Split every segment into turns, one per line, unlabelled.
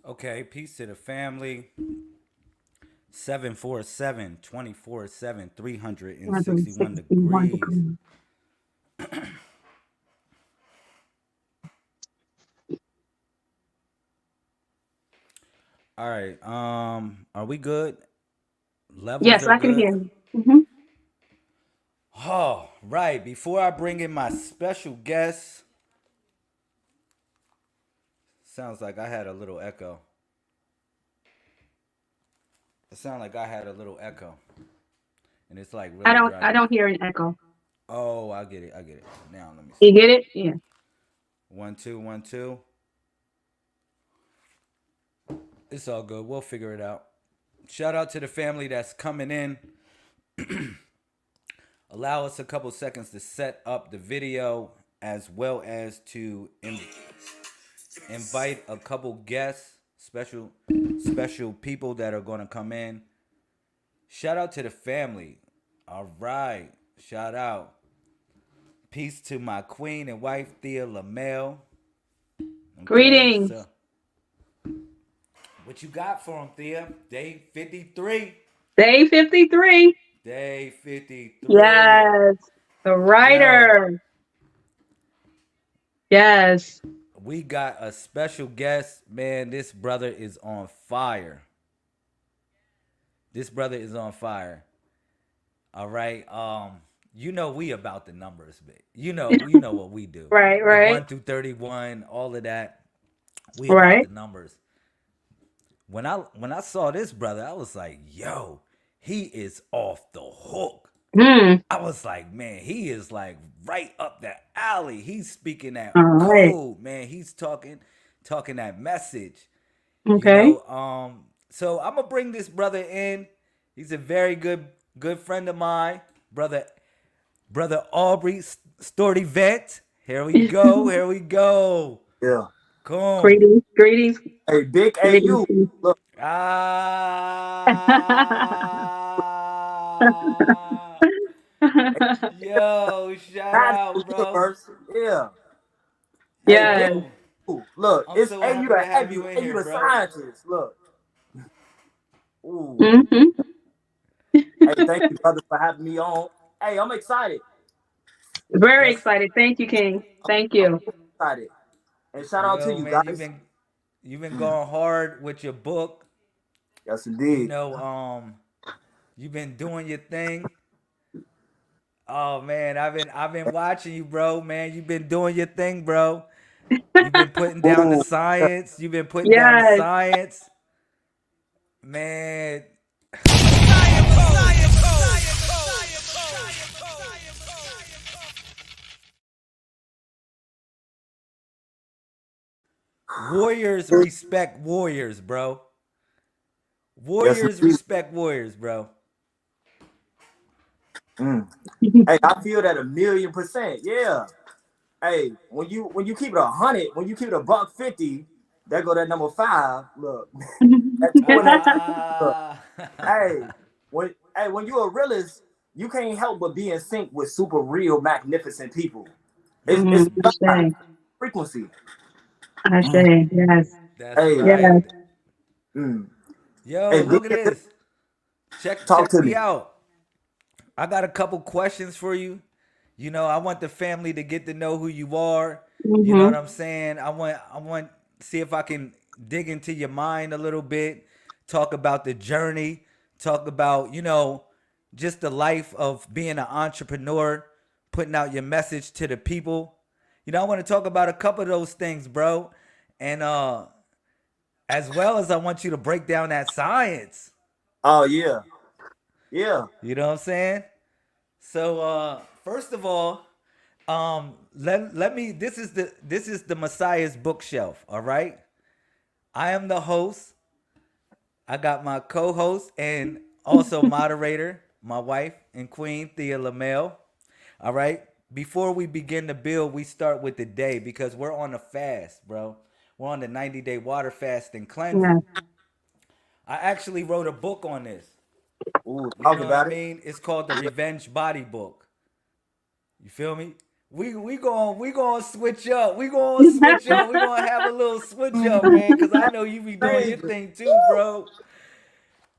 Okay, peace to the family. 747 24/7 361 degrees. All right. Are we good? Levels
Yes,
are
I can
good.
hear you. Mm-hmm.
Oh, right. Before I bring in my special guest, sounds like I had a little echo. It sounded like I had a little echo, and it's like
I
really
don't I
driving.
don't hear an echo.
Oh, I get it. I get it. Now let me
You
see.
get it? Yeah.
1 2 1 2. It's all good. We'll figure it out. Shout out to the family that's coming in. Allow us a couple seconds to set up the video as well as to invite a couple guests, special people that are going to come in. Shout out to the family. All right. Shout out. Peace to my queen and wife, Thea LaMelle. Okay,
Greetings.
so what you got for them, Thea? Day 53.
Day 53.
Day 53.
Yes. The
Yo,
writer. Yes.
we got a special guest. Man, this brother is on fire. This brother is on fire. All right. You know we about the numbers, but you know what we do.
Right,
The
right,
1 through 31, all of that. We about
right.
the numbers. When I saw this brother, I was like, yo, he is off the hook.
Hmm.
I was like, man, he is like right up the alley. He's speaking that
All right.
code, man. He's talking that message. You
Okay.
know, so I'm gonna bring this brother in. He's a very good friend of mine, brother Aubrey Sturdivant. Here we go. Here we go.
Yeah.
Come.
Greetings. Greetings.
Hey, big
Greetings.
AU. Look,
Ah. Yo, shout
magical
out, bro.
universe. Yeah. Hey, big
Yes.
Yo,
AU. Look,
I'm
it's
so
AU
happy to
the
have
heavy,
you in
AU
here,
the
bro.
scientist. Look. Ooh.
Mm-hmm.
Hey, thank you, brother, for having me on. Hey, I'm excited.
Very
That's
excited. Thank you, King. Thank
I'm
you.
excited. And shout out to
yo,
you
man.
guys.
You've been going hard with your book.
Yes,
You
indeed.
know, you've been doing your thing. Oh man, I've been watching you, bro. Man, you've been doing your thing, bro. You've been putting down the
Ooh.
science. You've been putting down the
Yes.
science, man. Warriors respect warriors, bro.
Yes,
Warriors
indeed.
respect warriors, bro.
Mm. Hey, I feel that 1,000,000%. Yeah. Hey, when you keep it 100, when you keep it $1.50, there go that number 5. Look, at 2.5. Look,
Ah.
hey, when you're a realist, you can't help but be in sync with super real, magnificent people. It's
I
God,
say.
frequency.
I say. Yes.
That's
Hey,
Yes.
right.
mm.
Yo,
Hey,
look at
big,
this. Check
talk
check
to
me
me.
out. I got a couple questions for you. You know, I want the family to get to know who you are. You know
Mm-hmm.
what I'm saying? I want see if I can dig into your mind a little bit, talk about the journey, talk about, just the life of being an entrepreneur, putting out your message to the people. I want to talk about a couple of those things, bro. And as well as I want you to break down that science.
Oh yeah, yeah.
You know what I'm saying? So first of all, let me this is the Messiah's bookshelf, all right? I am the host. I got my co-host and also moderator, my wife and queen Thea Lamel. All right. Before we begin to build, we start with the day because we're on a fast, bro. We're on the 90-day water fast and cleansing.
Yes.
I actually wrote a book on this.
Ooh,
You
talk
know what I
about it.
mean? It's called the Revenge Body Book. You feel me? We going switch up. We going switch up. We going to have a little switch up, man, cuz I know you be doing your
Baby.
thing too, bro.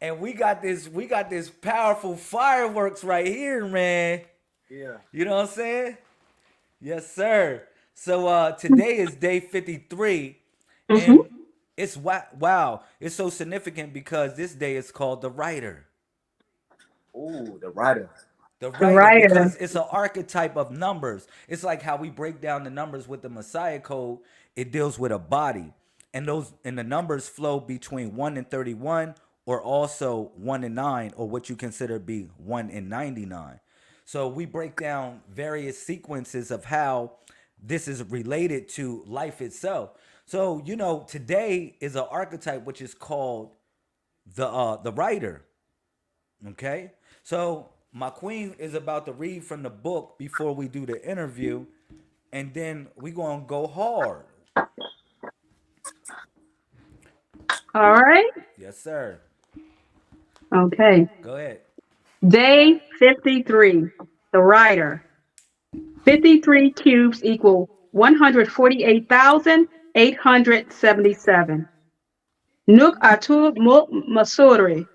And we got this powerful fireworks right here, man.
Yeah.
You know what I'm saying? Yes, sir. So today is day 53
Hmm.
and it's wow, it's so significant because this day is called the writer.
Ooh, the writer.
The
The
writer,
writer.
because it's an archetype of numbers. It's like how we break down the numbers with the Messiah code. It deals with a body, and the numbers flow between 1 and 31, or also 1 and 9, or what you consider to be 1 and 99. So we break down various sequences of how this is related to life itself. So today is an archetype which is called the writer. Okay. So my queen is about to read from the book before we do the interview, and then we gonna go hard.
All right.
Yes, sir.
Okay.
Go ahead.
Day 53. The writer. 53 cubes equal 148,877. Nuk Atul Muk Masuri.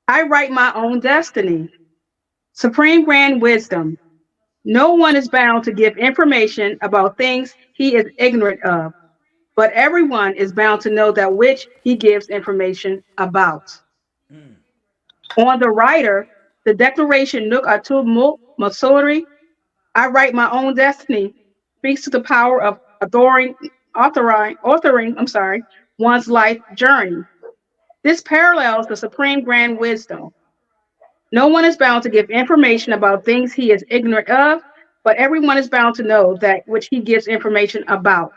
I write my own destiny. Supreme Grand Wisdom. No one is bound to give information about things he is ignorant of, but everyone is bound to know that which he gives information about. On the writer, the declaration Nuk Atul Muk Masuri, I write my own destiny, speaks to the power of authoring one's life journey. This parallels the supreme grand wisdom. No one is bound to give information about things he is ignorant of, but everyone is bound to know that which he gives information about,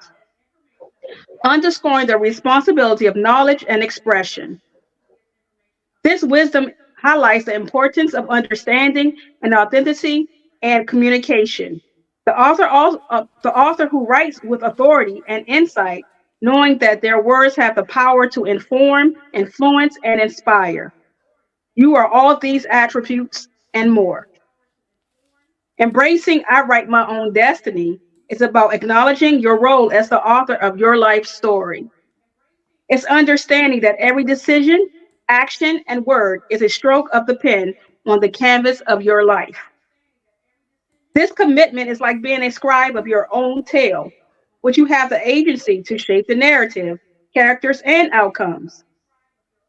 underscoring the responsibility of knowledge and expression. This wisdom highlights the importance of understanding and authenticity and communication. The author who writes with authority and insight, knowing that their words have the power to inform, influence, and inspire. You are all these attributes and more. Embracing I write my own destiny is about acknowledging your role as the author of your life story. It's understanding that every decision, action, and word is a stroke of the pen on the canvas of your life. This commitment is like being a scribe of your own tale, which you have the agency to shape the narrative, characters, and outcomes.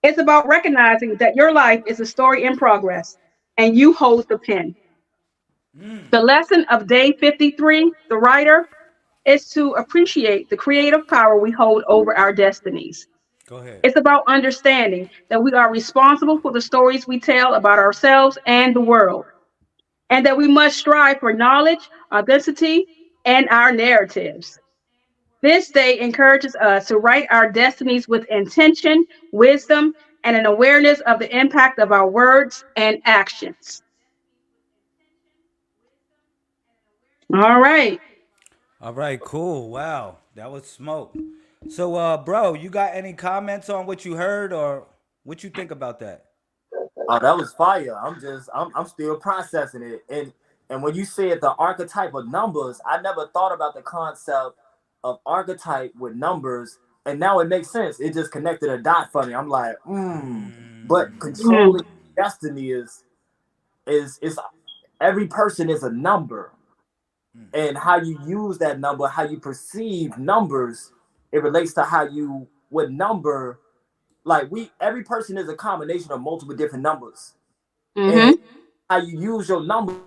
It's about recognizing that your life is a story in progress and you hold the pen. The lesson of day 53, the writer, is to appreciate the creative power we hold over our destinies.
Go ahead.
It's about understanding that we are responsible for the stories we tell about ourselves and the world, and that we must strive for knowledge, authenticity, and our narratives. This day encourages us to write our destinies with intention, wisdom, and an awareness of the impact of our words and actions. All right.
All right. Cool. Wow, that was smoke. So, bro, you got any comments on what you heard or what you think about that?
Oh, that was fire. I'm still processing it. And when you said the archetype of numbers, I never thought about the concept of archetype with numbers. And now it makes sense. It just connected a dot for me. I'm like, But
Mm,
controlling destiny is every person is a number. And how you use that number, how you perceive numbers, it relates to how you what number, like we every person is a combination of multiple different numbers. And
mm-hmm,
how you use your numbers,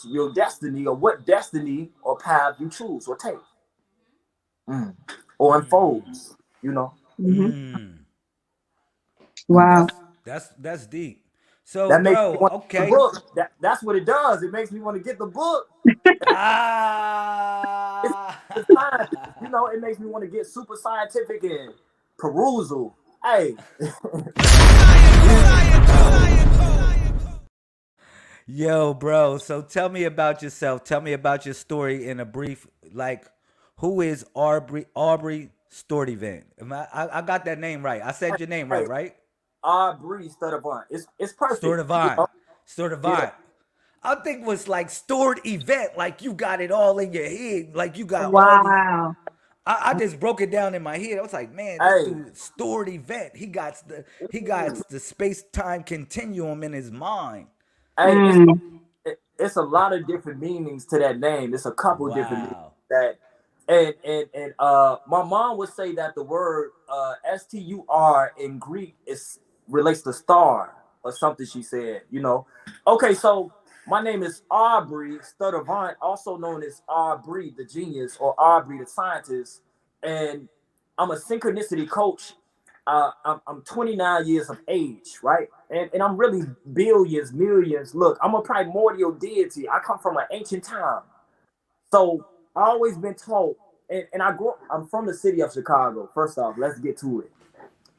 your destiny, or what destiny or path you choose or take, mm. or unfolds, you know.
mm-hmm.
Mm.
Mm.
Wow.
That's deep. So,
That makes me
bro,
want to get the
okay.
book. That's what it does. It makes me want to get the book. It's
Ah.
the science, you know. It makes me want to get super scientific and perusal. Hey,
Yo, bro. So tell me about yourself. Tell me about your story in a brief. Like, who is Aubrey Sturdivant? I got that name right. I said your name
hey,
right?
Aubrey Sturdivant. It's perfect. You
Sturdivant.
know? Yeah.
Sturdivant. I think it was like stored event. Like you got it all in your head. Like you got all the.
Wow.
I just broke it down in my head. I was like, man, this
Hey,
dude stored event. He got the space time continuum in his mind.
hey,
Mm.
it's a lot of different meanings to that name. It's a couple different meanings
Wow.
that, and my mom would say that the word stur in Greek is relates to star or something. She said, you know. Okay, so my name is Aubrey Sturdivant, also known as Aubrey the genius or Aubrey the scientist, and I'm a synchronicity coach. I'm 29 years of age, right? And I'm really billions, millions. Look, I'm a primordial deity. I come from an ancient time. So I always been taught, and I'm from the city of Chicago. First off, let's get to it.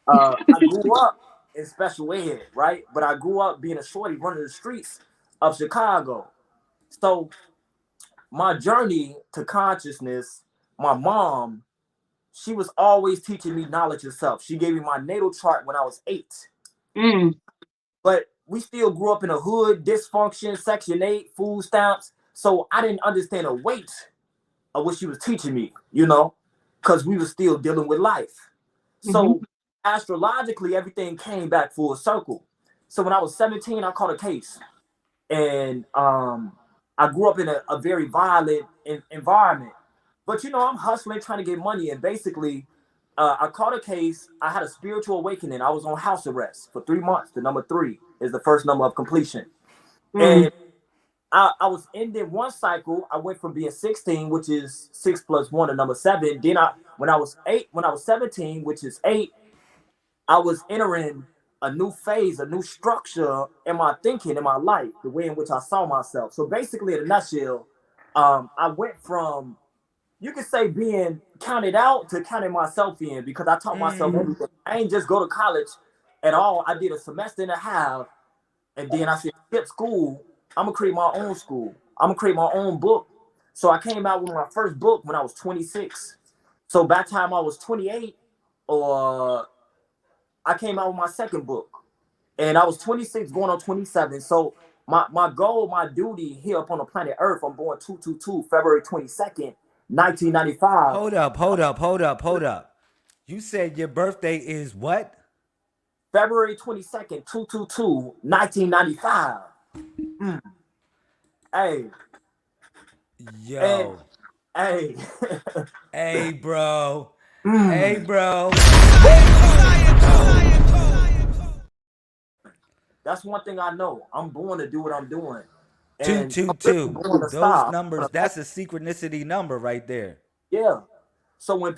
I grew up in special ed, right? But I grew up being a shorty running the streets of Chicago. So my journey to consciousness, my mom, she was always teaching me knowledge herself. She gave me my natal chart when I was 8.
Mm.
But we still grew up in a hood, dysfunction, Section 8, food stamps. So I didn't understand the weight of what she was teaching me, you know, because we were still dealing with life.
Mm-hmm.
So astrologically, everything came back full circle. So when I was 17, I caught a case. And I grew up in a very violent environment. But, you know, I'm hustling, trying to get money. And basically, I caught a case. I had a spiritual awakening. I was on house arrest for 3 months. The number 3 is the first number of completion.
Mm.
And I was ending one cycle. I went from being 16, which is 6 plus 1, to number 7. Then when I was 17, which is 8, I was entering a new phase, a new structure in my thinking, in my life, the way in which I saw myself. So basically, in a nutshell, I went from, you could say, being counted out to counting myself in, because I taught myself everything. I ain't just go to college at all. I did a semester and a half, and then I said, skip school. I'm gonna create my own school. I'm gonna create my own book. So I came out with my first book when I was 26. So by the time I was 28, or I came out with my second book, and I was 26 going on 27. So my goal, my duty here upon the planet Earth, I'm born 222, February 22nd, 1995.
Hold up. You said your birthday is what?
February 22nd, 222, 1995. Mm. Hey, and
Yo.
hey.
Hey, bro. Hey,
Mm.
bro.
That's one thing I know. I'm born to do what I'm doing.
Two,
And
two,
I'm really
two.
born to
Those
stop.
numbers, that's a synchronicity number right there.
Yeah. So when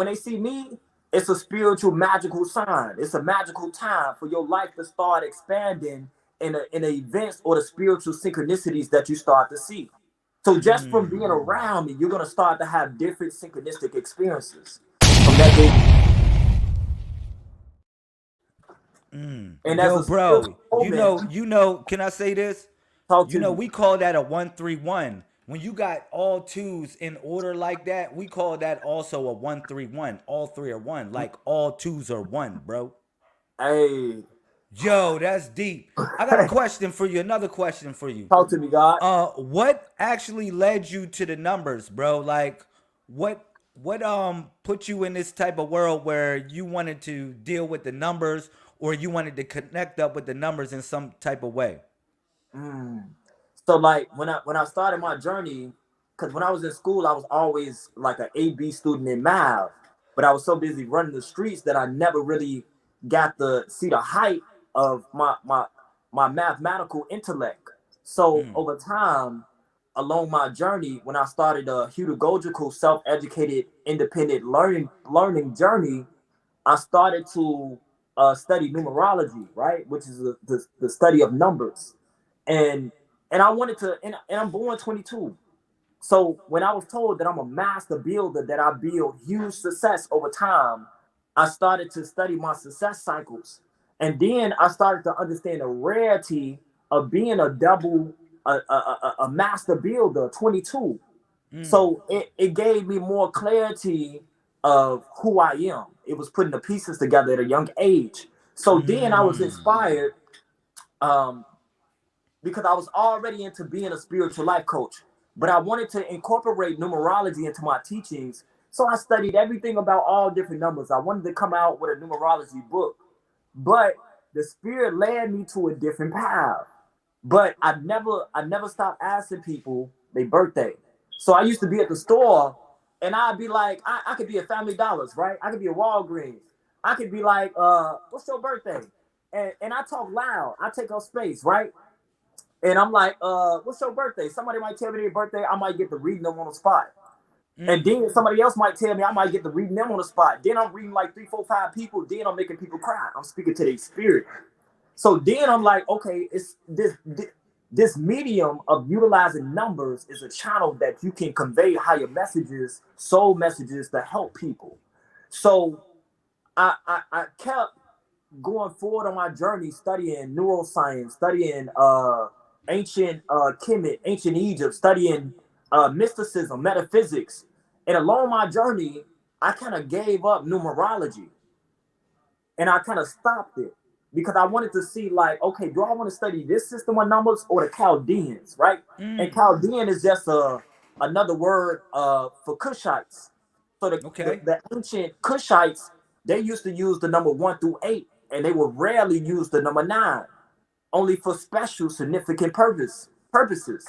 they see me, it's a spiritual magical sign. It's a magical time for your life to start expanding in the events or the spiritual synchronicities that you start to see. So just from being around me, you're gonna start to have different synchronistic experiences from that day. And as
Yo,
a spiritual
bro,
woman,
can I say this?
talk to me.
We call that a 131. When you got all twos in order like that, we call that also a 131. All three are one, like all twos are one, bro.
Hey,
Yo, that's deep. I got a question for you, another question for you.
talk to me, God.
What actually led you to the numbers, bro? Like what put you in this type of world where you wanted to deal with the numbers or you wanted to connect up with the numbers in some type of way?
Mm. So like when I started my journey, because when I was in school, I was always like an A B student in math, but I was so busy running the streets that I never really got to see the height of my mathematical intellect. So over time, along my journey, when I started a pedagogical, self-educated, independent learning journey, I started to study numerology, right, which is the study of numbers, and I wanted to, and I'm born 22. So when I was told that I'm a master builder, that I build huge success over time, I started to study my success cycles. And then I started to understand the rarity of being a master builder, 22. So it gave me more clarity of who I am. It was putting the pieces together at a young age. So then I was inspired, um, because I was already into being a spiritual life coach, but I wanted to incorporate numerology into my teachings. So I studied everything about all different numbers. I wanted to come out with a numerology book, but the spirit led me to a different path. But I never stopped asking people their birthday. So I used to be at the store and I'd be like, I could be at Family Dollars, right? I could be at Walgreens. I could be like, what's your birthday? And I talk loud. I take up space, right? And I'm like, what's your birthday? Somebody might tell me their birthday. I might get to reading them on the spot. And then somebody else might tell me, I might get to reading them on the spot. Then I'm reading like 3, 4, 5 people. Then I'm making people cry. I'm speaking to their spirit. So then I'm like, okay, it's this medium of utilizing numbers is a channel that you can convey higher messages, soul messages to help people. So I kept going forward on my journey, studying neuroscience, studying ancient Kemet, ancient Egypt, studying mysticism, metaphysics. And along my journey, I kind of gave up numerology and I kind of stopped it because I wanted to see, like, okay, do I want to study this system of numbers or the Chaldeans, right? And Chaldean is just another word for Cushites. So
Okay.
the ancient Cushites, they used to use the number 1 through 8, and they would rarely use the number 9, only for special significant purposes.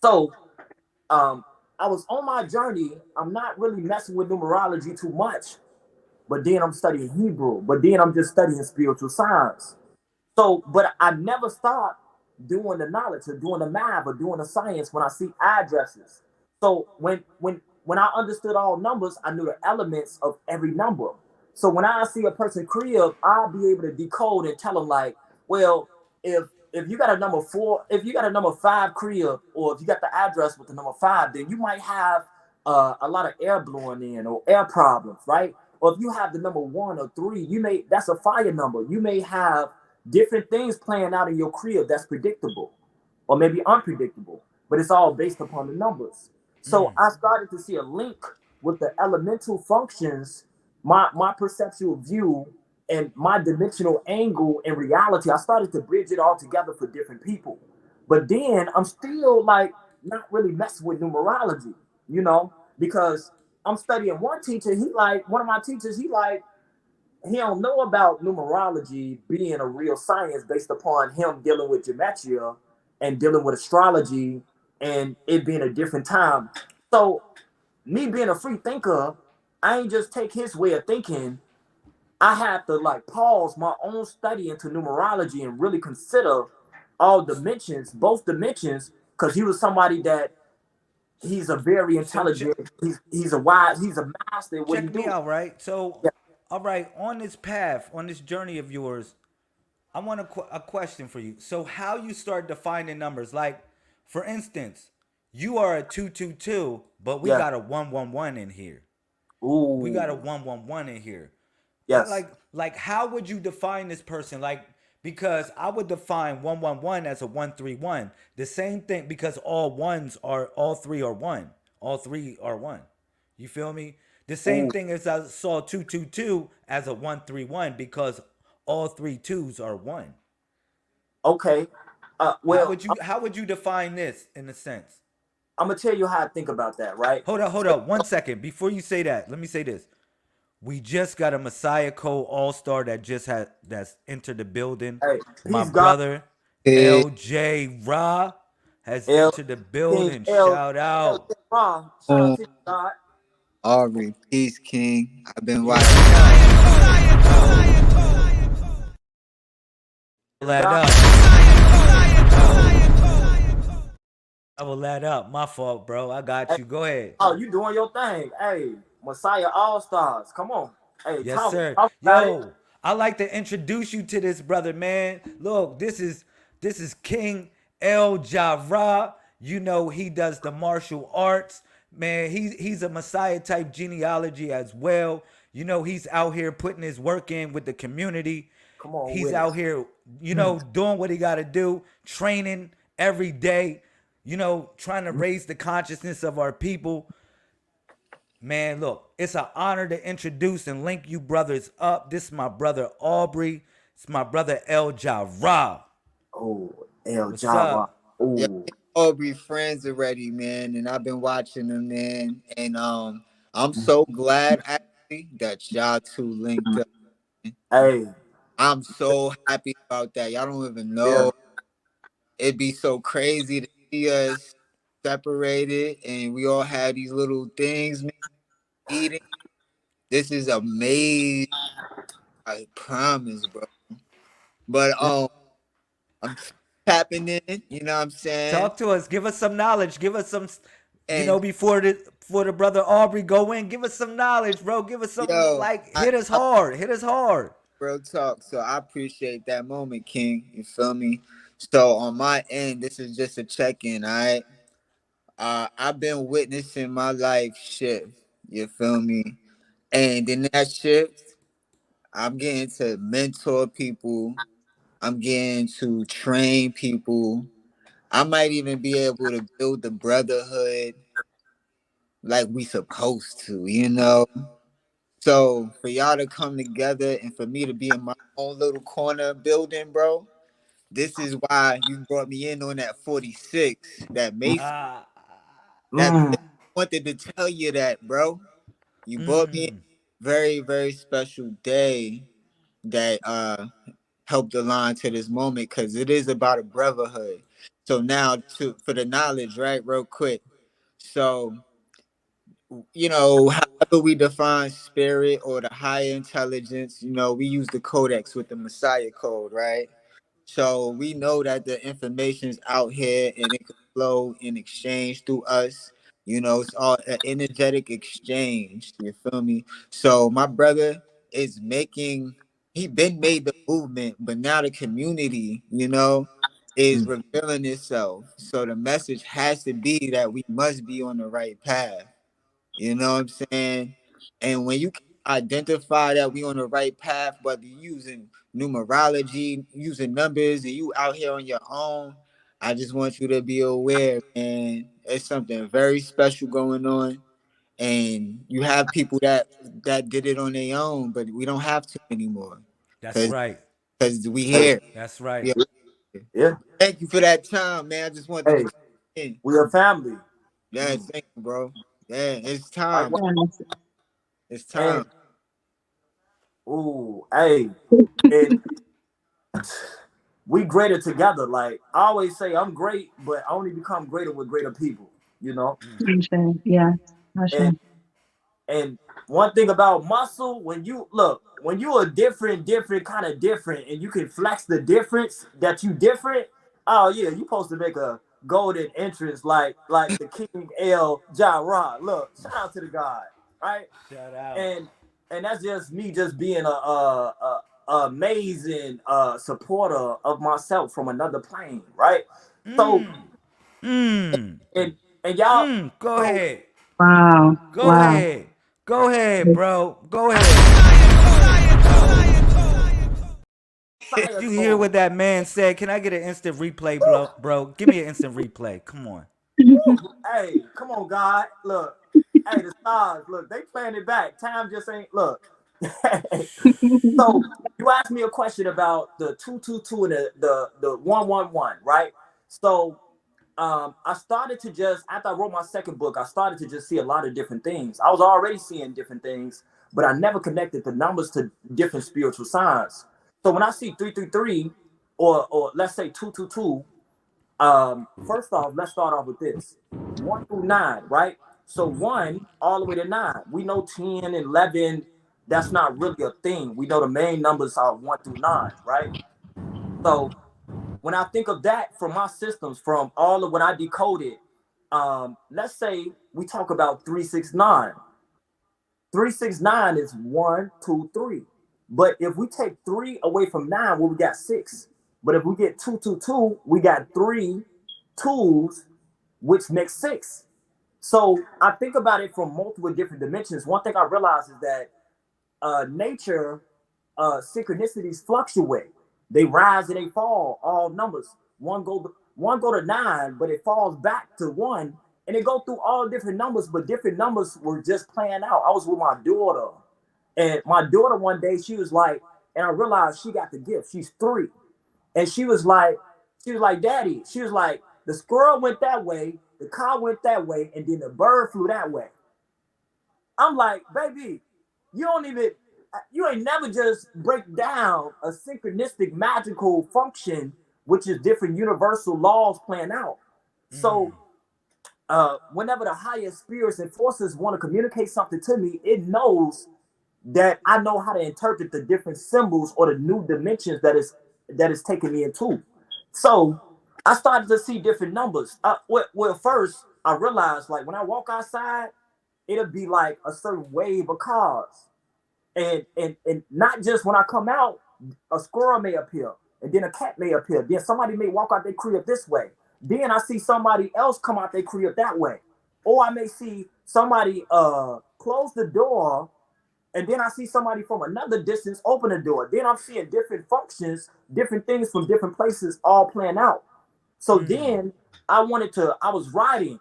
So I was on my journey. I'm not really messing with numerology too much, but then I'm studying Hebrew, but then I'm just studying spiritual science. So, but I never stopped doing the knowledge or doing the math or doing the science when I see addresses. So when I understood all numbers, I knew the elements of every number. So when I see a person crib, I'll be able to decode and tell them, like, well, if you got a number 4, if you got a number 5 crib, or if you got the address with the number 5, then you might have a lot of air blowing in or air problems, right? Or if you have the number 1 or 3, that's a fire number. You may have different things playing out in your crib that's predictable or maybe unpredictable, but it's all based upon the numbers. So I started to see a link with the elemental functions, my perceptual view, and my dimensional angle in reality. I started to bridge it all together for different people. But then I'm still like not really messing with numerology, because I'm studying one teacher. One of my teachers, he don't know about numerology being a real science based upon him dealing with gematria and dealing with astrology and it being a different time. So me being a free thinker, I ain't just take his way of thinking. I had to like pause my own study into numerology and really consider all dimensions, both dimensions, because he was somebody that he's a very
So
intelligent, he's a wise, he's a master at what he
check me
do.
out, right? So,
Yeah,
all right, on this path, on this journey of yours, I want a question for you. So, how you start defining numbers? Like, for instance, you are a 222, but we
yeah.
got a 111 in here. We got a
Ooh,
111 in here.
yes.
Like, how would you define this person? Like, because I would define 111 as a 131. The same thing, because all three are one. All three are one. You feel me? The same
Ooh,
thing as I saw 222 as a 131 because all three twos are one.
okay. Well,
How would you define this in a sense?
I'm gonna tell you how I think about that, right?
Hold up 1 second. Before you say that, let me say this. We just got a Messiah Code All Star that's entered the building.
Hey,
My
peace, God.
brother
Hey,
LJ Ra has
L
entered the
King
building.
L
Shout
L
out.
Ra. Shout out
um,
to you, God.
Aubrey, peace, King. I've been
Yeah,
watching.
that
God.
up. Level that up. My fault, bro. I got
Hey,
you. Go ahead.
oh, you doing your thing. Hey, Messiah All Stars. Come on. Hey,
Yes,
talk
sir.
about it.
Yo, I like to introduce you to this brother, man. Look, this is King El Javra. You know he does the martial arts. Man, he's a Messiah type genealogy as well. You know, he's out here putting his work in with the community.
Come on
He's
with it.
out here, doing what he got to do, training every day, trying to raise the consciousness of our people. Man, look, it's an honor to introduce and link you brothers up. This is my brother Aubrey. It's my brother El Jara.
Oh, El
What's
Java.
up?
Yeah,
Oh,
Aubrey friends already, man, and I've been watching them, man. And I'm so glad actually that y'all two linked up.
hey,
I'm so happy about that. Y'all don't even
yeah.
know. It'd be so crazy to see us separated and we all had these little things, man, eating. This is amazing. I promise, bro. But I'm tapping in, you know what I'm saying?
Talk to us. Give us some knowledge. Give us some,
And
before the brother Aubrey go in. Give us some knowledge, bro. Give us something
yo,
like
I,
hit us
I
hard. Hit us hard.
real talk. So I appreciate that moment, King. You feel me? So on my end, this is just a check-in, all right? I've been witnessing my life shift. You feel me? And in that shift, I'm getting to mentor people. I'm getting to train people. I might even be able to build the brotherhood like we supposed to, you know? So for y'all to come together and for me to be in my own little corner building, bro, this is why you brought me in on that 46, that Mason.
Ah,
That
Mm,
I wanted to tell you that, bro. You brought me in
mm.
very, very special day that helped align to this moment because it is about a brotherhood. So now to for the knowledge, right, real quick. So however we define spirit or the higher intelligence, we use the codex with the Messiah code, right? So we know that the information's out here and it can flow in exchange through us. It's all an energetic exchange. You feel me? So my brother is he been made the movement, but now the community, is
mm,
revealing itself. So the message has to be that we must be on the right path. You know what I'm saying? And when you can identify that we on the right path, whether you using numerology, using numbers, and you out here on your own, I just want you to be aware, man. It's something very special going on. And you have people that did it on their own, but we don't have to anymore.
That's
Cause
right.
cause we
hey,
here.
That's right.
We are here.
yeah.
Thank you for that time, man. I just wanted to
Hey,
check in.
we a family.
Yeah,
Mm,
thank you, bro. Yeah, it's time.
likewise.
Yes.
It's time.
And ooh, hey, and we greater together. Like I always say, I'm great, but I only become greater with greater people. You know.
Ashe. Yeah. Ashe.
And And one thing about muscle, when you look, when you are different kind of different, and you can flex the difference that you different. Oh yeah, you supposed to make a golden entrance like the King El Jara. Look, shout out to the God, right?
Shout out.
And that's just me, just being a amazing supporter of myself from another plane, right? So
Mm.
and y'all,
Go
so
ahead.
Wow.
Go
Wow.
ahead. Go ahead, bro. Go ahead.
fire
Did you hear
code.
what that man said? Can I get an instant replay, bro? Give me an instant replay. Come on.
Woo! Hey, come on, God. Look. Hey, the stars, look, they playing it back. Time just ain't look. So you asked me a question about the 222 and the 111, right? So I started to just after I wrote my second book, I started to just see a lot of different things. I was already seeing different things, but I never connected the numbers to different spiritual signs. So when I see 333 or let's say 222, first off, let's start off with this 1 through 9, right? So 1 all the way to 9. We know 10 and 11, that's not really a thing. We know the main numbers are 1 through 9, right? So when I think of that from my systems, from all of what I decoded, let's say we talk about 369. 369 is 1, 2, 3. But if we take 3 away from 9, well, we got 6. But if we get 2, 2, 2, we got 3 twos, which makes 6. So I think about it from multiple different dimensions. One thing I realize is that nature, synchronicities fluctuate. They rise and they fall. All numbers. One go to 9, but it falls back to 1, and it go through all different numbers. But different numbers were just playing out. I was with my daughter, and my daughter one day she was like, and I realized she got the gift. She's 3, and she was like, Daddy. She was like, the squirrel went that way, the car went that way, and then the bird flew that way. I'm like, baby, you don't even, you ain't never just break down a synchronistic magical function, which is different universal laws playing out. So whenever the higher spirits and forces want to communicate something to me, it knows that I know how to interpret the different symbols or the new dimensions that is taking me into. So I started to see different numbers. Well, first I realized like when I walk outside, it'll be like a certain wave of cars, and not just when I come out, a squirrel may appear, and then a cat may appear. Then somebody may walk out their crib this way. Then I see somebody else come out their crib that way, or I may see somebody close the door, and then I see somebody from another distance open the door. Then I'm seeing different functions, different things from different places all playing out. So then I was writing,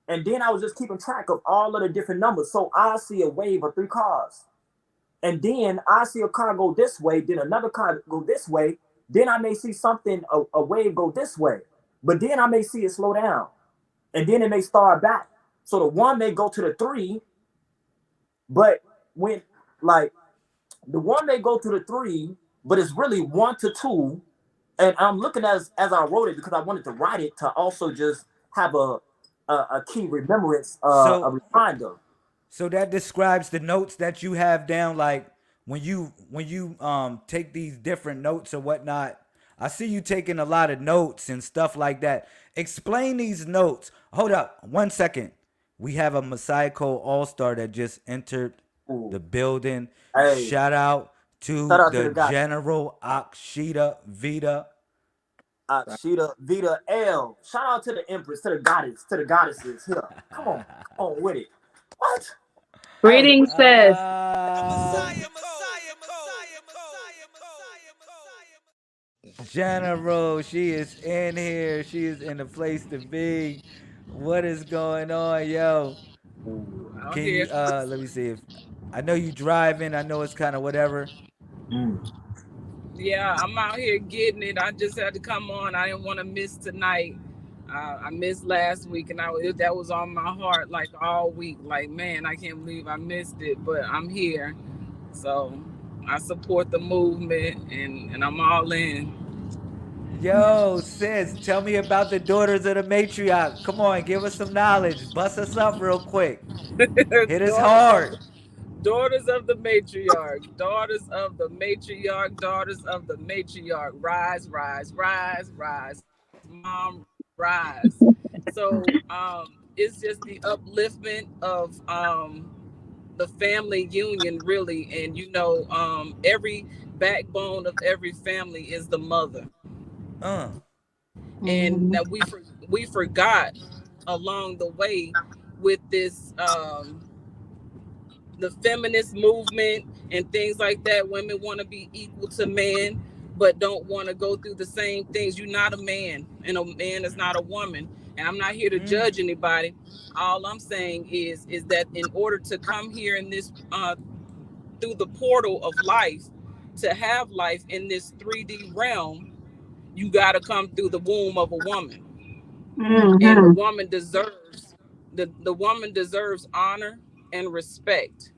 and then I was just keeping track of all of the different numbers. So I see a wave of 3 cars. And then I see a car go this way, then another car go this way. Then I may see something, a wave go this way. But then I may see it slow down. And then it may start back. So the 1 may go to the 3. But when, like, the 1 may go to the 3, but it's really 1 to 2. And I'm looking as I wrote it because I wanted to write it to also just have a key remembrance, a reminder.
So that describes the notes that you have down. Like when you take these different notes or whatnot. I see you taking a lot of notes and stuff like that. Explain these notes. Hold up, 1 second. We have a Messiah Code All Star that just entered the building.
Hey,
Shout out to
shout out to
the
the guy.
General Akshita Vita.
Sheeta Vita L. Shout out to the Empress, to the goddesses here. Come on with it. What? Hey,
Greetings, sis.
General, she is in here. She is in the place to be. What is going on, yo?
Out
Can
here.
you let me see if I know you driving. I know it's kind of whatever.
Yeah, I'm out here getting it. I just had to come on. I didn't want to miss tonight. I missed last week, and that was on my heart like all week. Like, man, I can't believe I missed it, but I'm here. So I support the movement, and I'm all in.
Yo, sis, tell me about the daughters of the matriarch. Come on, give us some knowledge. Bust us up real quick. Hit us
daughters of
hard.
the daughters of the matriarch, daughters of the matriarch, daughters of the matriarch. Rise, rise, rise, rise, mom, rise. So it's just the upliftment of the family union, really. And every backbone of every family is the mother. And that we forgot along the way with this the feminist movement and things like that. Women want to be equal to men, but don't want to go through the same things. You're not a man, and a man is not a woman. And I'm not here to judge anybody. All I'm saying is that in order to come here in this through the portal of life, to have life in this 3D realm, you got to come through the womb of a woman. And the woman deserves the woman deserves honor and respect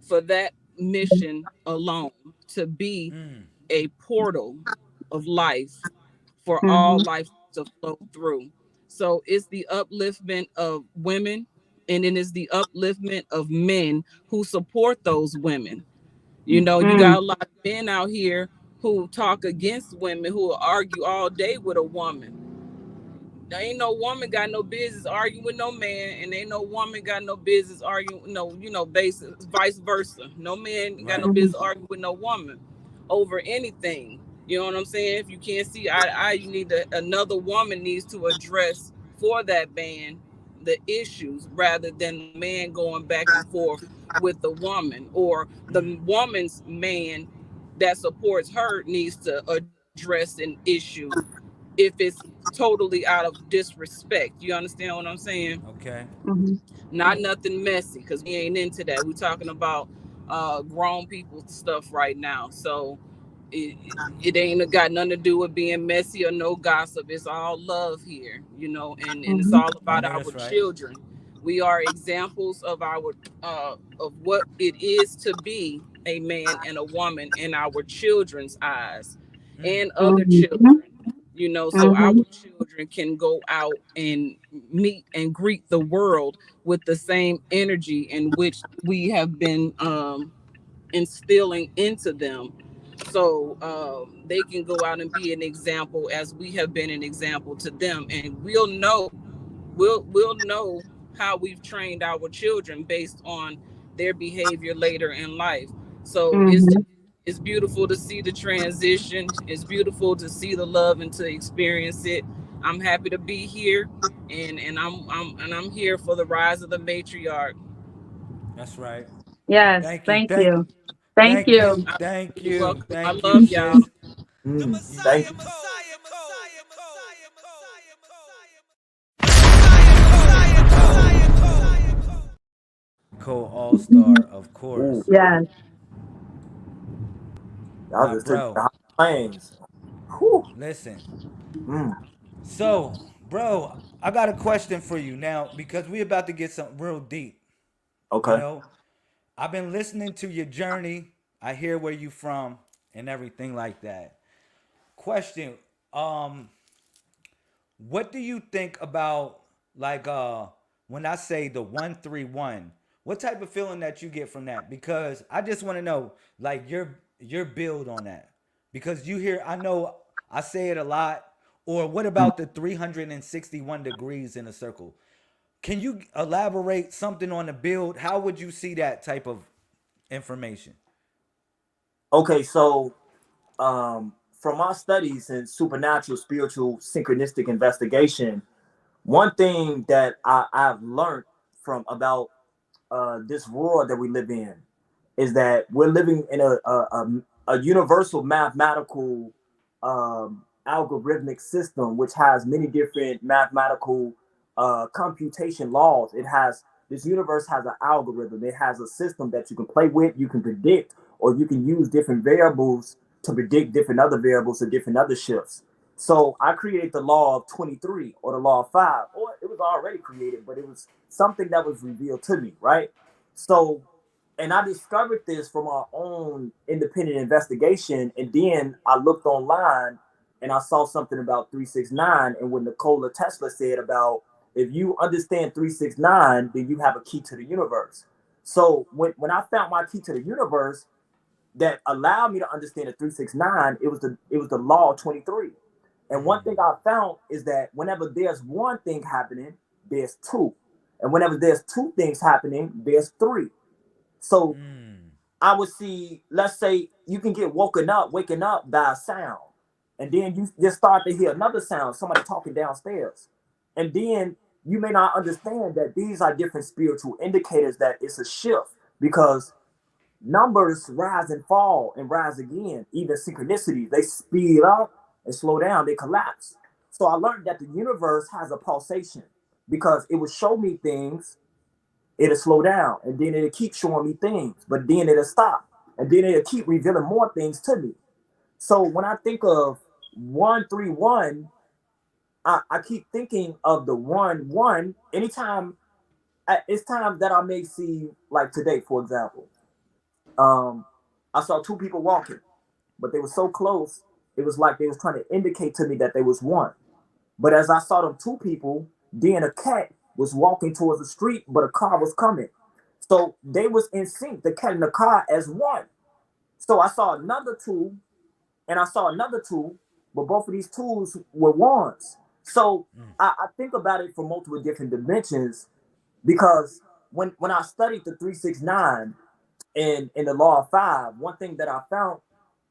for that mission alone, to be a portal of life for all life to flow through. So it's the upliftment of women, and it is the upliftment of men who support those women. You got a lot of men out here who talk against women, who will argue all day with a woman. ain't no woman got no business arguing with no man, and ain't no woman got no business arguing basis vice versa. No man got no
Right.
business arguing with no woman over anything. You know what I'm saying? If you can't see eye to eye, you need another woman needs to address for that man the issues rather than the man going back and forth with the woman, or the woman's man that supports her needs to address an issue if it's totally out of disrespect. You understand what I'm saying?
Okay.
Mhm.
Not nothing messy, because we ain't into that. We're talking about grown people stuff right now. So it ain't got nothing to do with being messy or no gossip. It's all love here, and it's
Mhm.
all
I
about
know
our
that's right.
children. We are examples of our of what it is to be a man and a woman in our children's eyes and other
Mhm.
children. So our
Mhm.
children can go out and meet and greet the world with the same energy in which we have been instilling into them, so they can go out and be an example as we have been an example to them, and we'll know how we've trained our children based on their behavior later in life. So
Mhm.
it's beautiful to see the transition. It's beautiful to see the love and to experience it. I'm happy to be here, and I'm here for the rise of the matriarch.
That's right.
Yes.
Thank you.
Thank
Thank
you. Thank
thank
you.
you. Thank
You're
you.
welcome. I
Thank you,
love y'all.
sis.
Thank you.
Co All Star, of
Ooh,
course.
Yes.
y'all
My
just took me to
bro.
high planes. Whew.
Listen.
Mm,
So, bro, I got a question for you now because we're about to get something real deep. You
okay.
know, I've been listening to your journey. I hear where you from and everything like that. Question, um, what do you think about like when I say the 131? What type of feeling that you get from that? Because I just want to know like your build on that. Because you hear I know I say it a lot. Or what
Mm.
about the 361 degrees in a circle? Can you elaborate something on the build? How would you see that type of information?
Okay, so from my studies in supernatural, spiritual, synchronistic investigation, one thing that I've learned from about this world that we live in is that we're living in a universal mathematical algorithmic system which has many different mathematical computation laws. It has this universe has an algorithm. It has a system that you can play with, you can predict, or you can use different variables to predict different other variables or different other shifts. So I created the law of 23 or the law of 5, or it was already created, but it was something that was revealed to me, right? So, and I discovered this from our own independent investigation. And then I looked online and I saw something about 369. And when Nikola Tesla said about if you understand 369, then you have a key to the universe. So when I found my key to the universe that allowed me to understand the 369, it was the law of 23. And one thing I found is that whenever there's one thing happening, there's two. And whenever there's two things happening, there's three. So I would see, let's say you can get waking up by a sound. And then you just start to hear another sound, somebody talking downstairs. And then you may not understand that these are different spiritual indicators that it's a shift because numbers rise and fall and rise again. Even synchronicities, they speed up and slow down, they collapse. So I learned that the universe has a pulsation because it will show me things, it'll slow down, and then it'll keep showing me things, but then it'll stop, and then it'll keep revealing more things to me. So when I think of 131, I keep thinking of the 1 1. Anytime it's times that I may see, like today, for example, um, I saw two people walking, but they were so close, it was like they was trying to indicate to me that they was one. But as I saw them two people, then a cat was walking towards the street, but a car was coming. So they was in sync, the cat and the car as one. So I saw another two, and I saw another two, but both of these tools were ones. So I think about it from multiple different dimensions because when I studied the 369 in the law of five, one thing that I found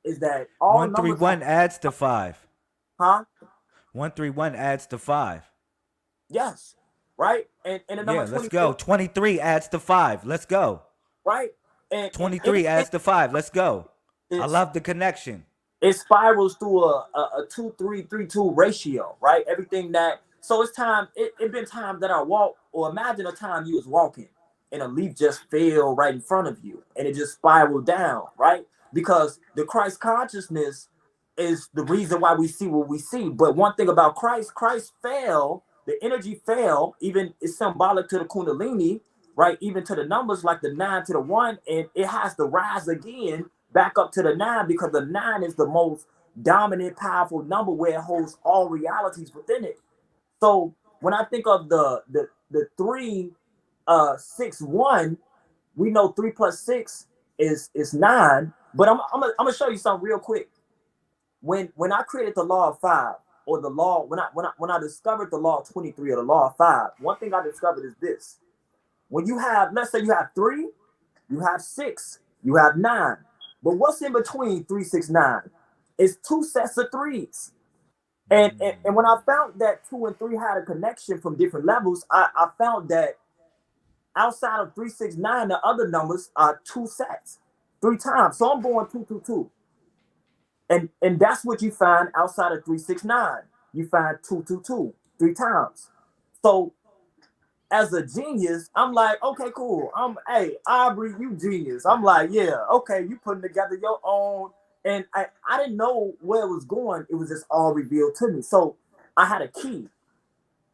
is that all numbers have
131 adds to 5.
huh?
131 adds to 5.
Yes. Right? And the number
Yeah, let's
23,
go. 23 adds to 5. Let's go.
right? And
23
anything
adds to 5. Let's go. I
is
love the connection.
it spirals through a 2-3-3-2 ratio, right? Everything that so it's time. It been time that I walk, or imagine a time you was walking and a leaf just fell right in front of you and it just spiraled down, right? Because the Christ consciousness is the reason why we see what we see. But one thing about Christ, Christ fell, the energy fell, even it's symbolic to the Kundalini, right? Even to the numbers like the 9 to the 1, and it has to rise again back up to the 9 because the 9 is the most dominant, powerful number where it holds all realities within it. So when I think of the 3 6 1, we know 3 plus 6 is 9. But I'm gonna show you something real quick. When I created the law of five, or the law when I discovered the law of 23 or the law of five, one thing I discovered is this: when you have, let's say you have 3, you have 6, you have 9, but what's in between 3 6 9? It's 2 sets of threes. And when I found that 2 and 3 had a connection from different levels, I found that outside of 3 6 9, the other numbers are 2 sets, 3 times. So I'm going 2 2 2. And that's what you find outside of 3 6 9. You find 2 2 2 3 times. So as a genius, I'm like, okay, cool. Hey, Aubrey, you genius. I'm like, yeah, okay, you putting together your own. And I didn't know where it was going. It was just all revealed to me. So I had a key.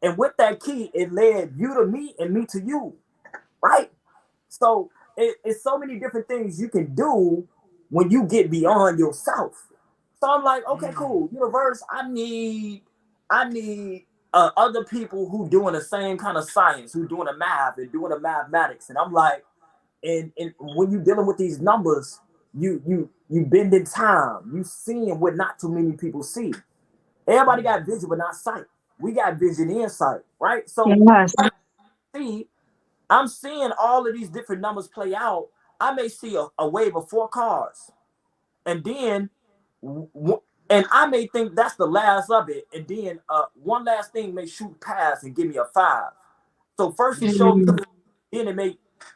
And with that key, it led you to me and me to you, right? So it's so many different things you can do when you get beyond yourself. So I'm like, okay, cool. Universe, I need other people who doing the same kind of science, who doing the math and doing the mathematics. And I'm like, and when you dealing with these numbers, you bend in time, you seeing what not too many people see. Everybody got vision, but not sight. We got vision and sight, right? So
Yes.
see, I'm seeing all of these different numbers play out. I may see a wave of 4 cars, and then and I may think that's the last of it, and then one last thing may shoot past and give me a 5. So first you show me the, then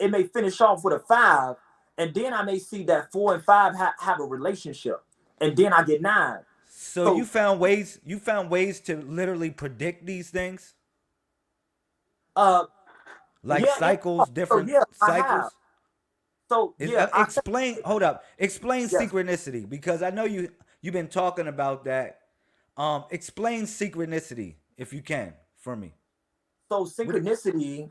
it may finish off with a 5, and then I may see that 4 and 5 have a relationship, and then I get 9.
So
So
you found ways to literally predict these things?
uh
Like
yeah,
cycles,
so
different
yeah, I have.
cycles?
So yeah, I have.
Explain, hold up. Explain
Yes.
synchronicity because I know you've been talking about that. Explain synchronicity if you can for me.
So
What it-
synchronicity,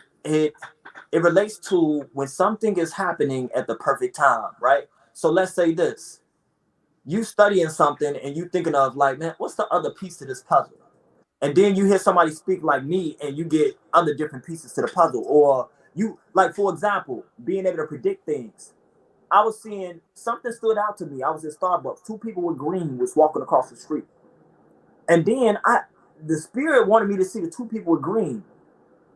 it relates to when something is happening at the perfect time, right? So let's say this: you studying something and you thinking of like, man, what's the other piece to this puzzle? And then you hear somebody speak like me, and you get other different pieces to the puzzle. Or you, like, for example, being able to predict things. I was seeing something stood out to me. I was in Starbucks. 2 people with green was walking across the street, and then the spirit wanted me to see the 2 people with green.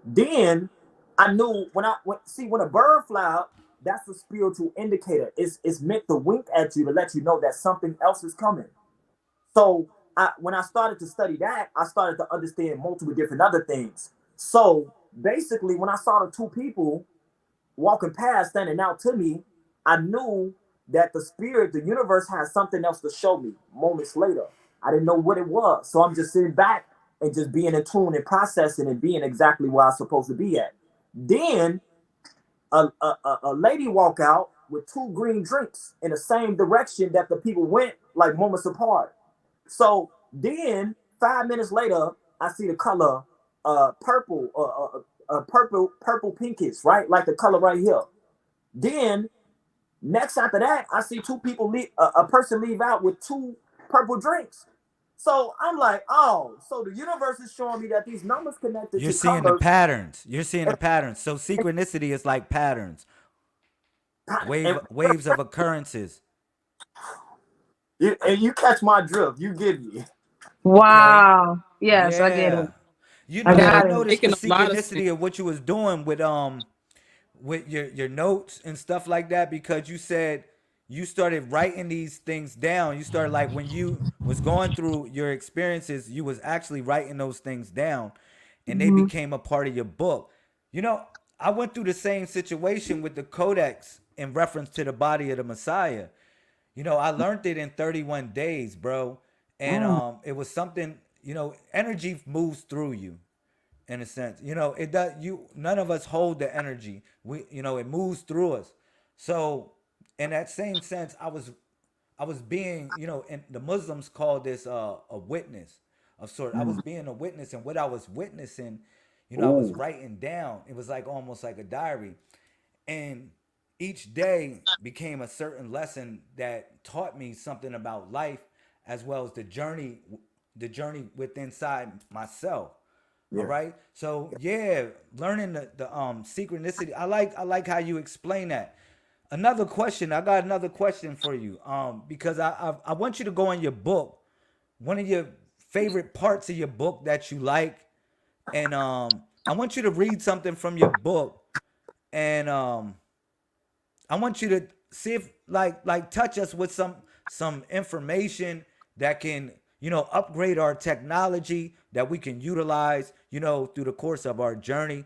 Then I knew when a bird fly out, that's a spiritual indicator. It's meant to wink at you to let you know that something else is coming. So when I started to study that, I started to understand multiple different other things. So basically, when I saw the 2 people walking past, standing out to me, I knew that the spirit, the universe, has something else to show me. Moments later, I didn't know what it was, so I'm just sitting back and just being in tune and processing and being exactly where I'm supposed to be at. Then a lady walk out with 2 green drinks in the same direction that the people went, like moments apart. So then 5 minutes later, I see the color purple, purple pinkish, right? Like the color right here. Then next after that, I see 2 people leave, a person leave out with 2 purple drinks. So I'm like, oh, so the universe is showing me that these numbers connected
You're
to
seeing the
colors.
patterns. You're seeing the patterns. So synchronicity is like patterns,
And,
waves of occurrences.
and you catch my drift. You get me.
Okay.
Wow. Yes, I get it.
Yeah. You
I
know,
Yeah,
I
got it.
noticed the
making a lot of sense.
synchronicity of what you was doing with your notes and stuff like that, because you said you started writing these things down. You started, like, when you was going through your experiences, you was actually writing those things down, and they
Mhm.
became a part of your book. You know, I went through the same situation with the codex in reference to the body of the Messiah. You know, I learned it in 31 days, bro. And
Mm,
it was something, energy moves through you in a sense. It does. None of us hold the energy. It moves through us. So in that same sense, I was being, and the Muslims call this a witness of sort. I was
mm.
being a witness, and what I was witnessing, I was
Ooh,
writing down. It was like almost like a diary, and each day became a certain lesson that taught me something about life, as well as the journey within inside myself. All
yeah.
right. So yeah, learning the synchronicity. I like how you explain that. Another question. I got another question for you. Because I want you to go in your book, one of your favorite parts of your book that you like, and I want you to read something from your book, and I want you to see if, like touch us with some information that can, upgrade our technology that we can utilize, through the course of our journey.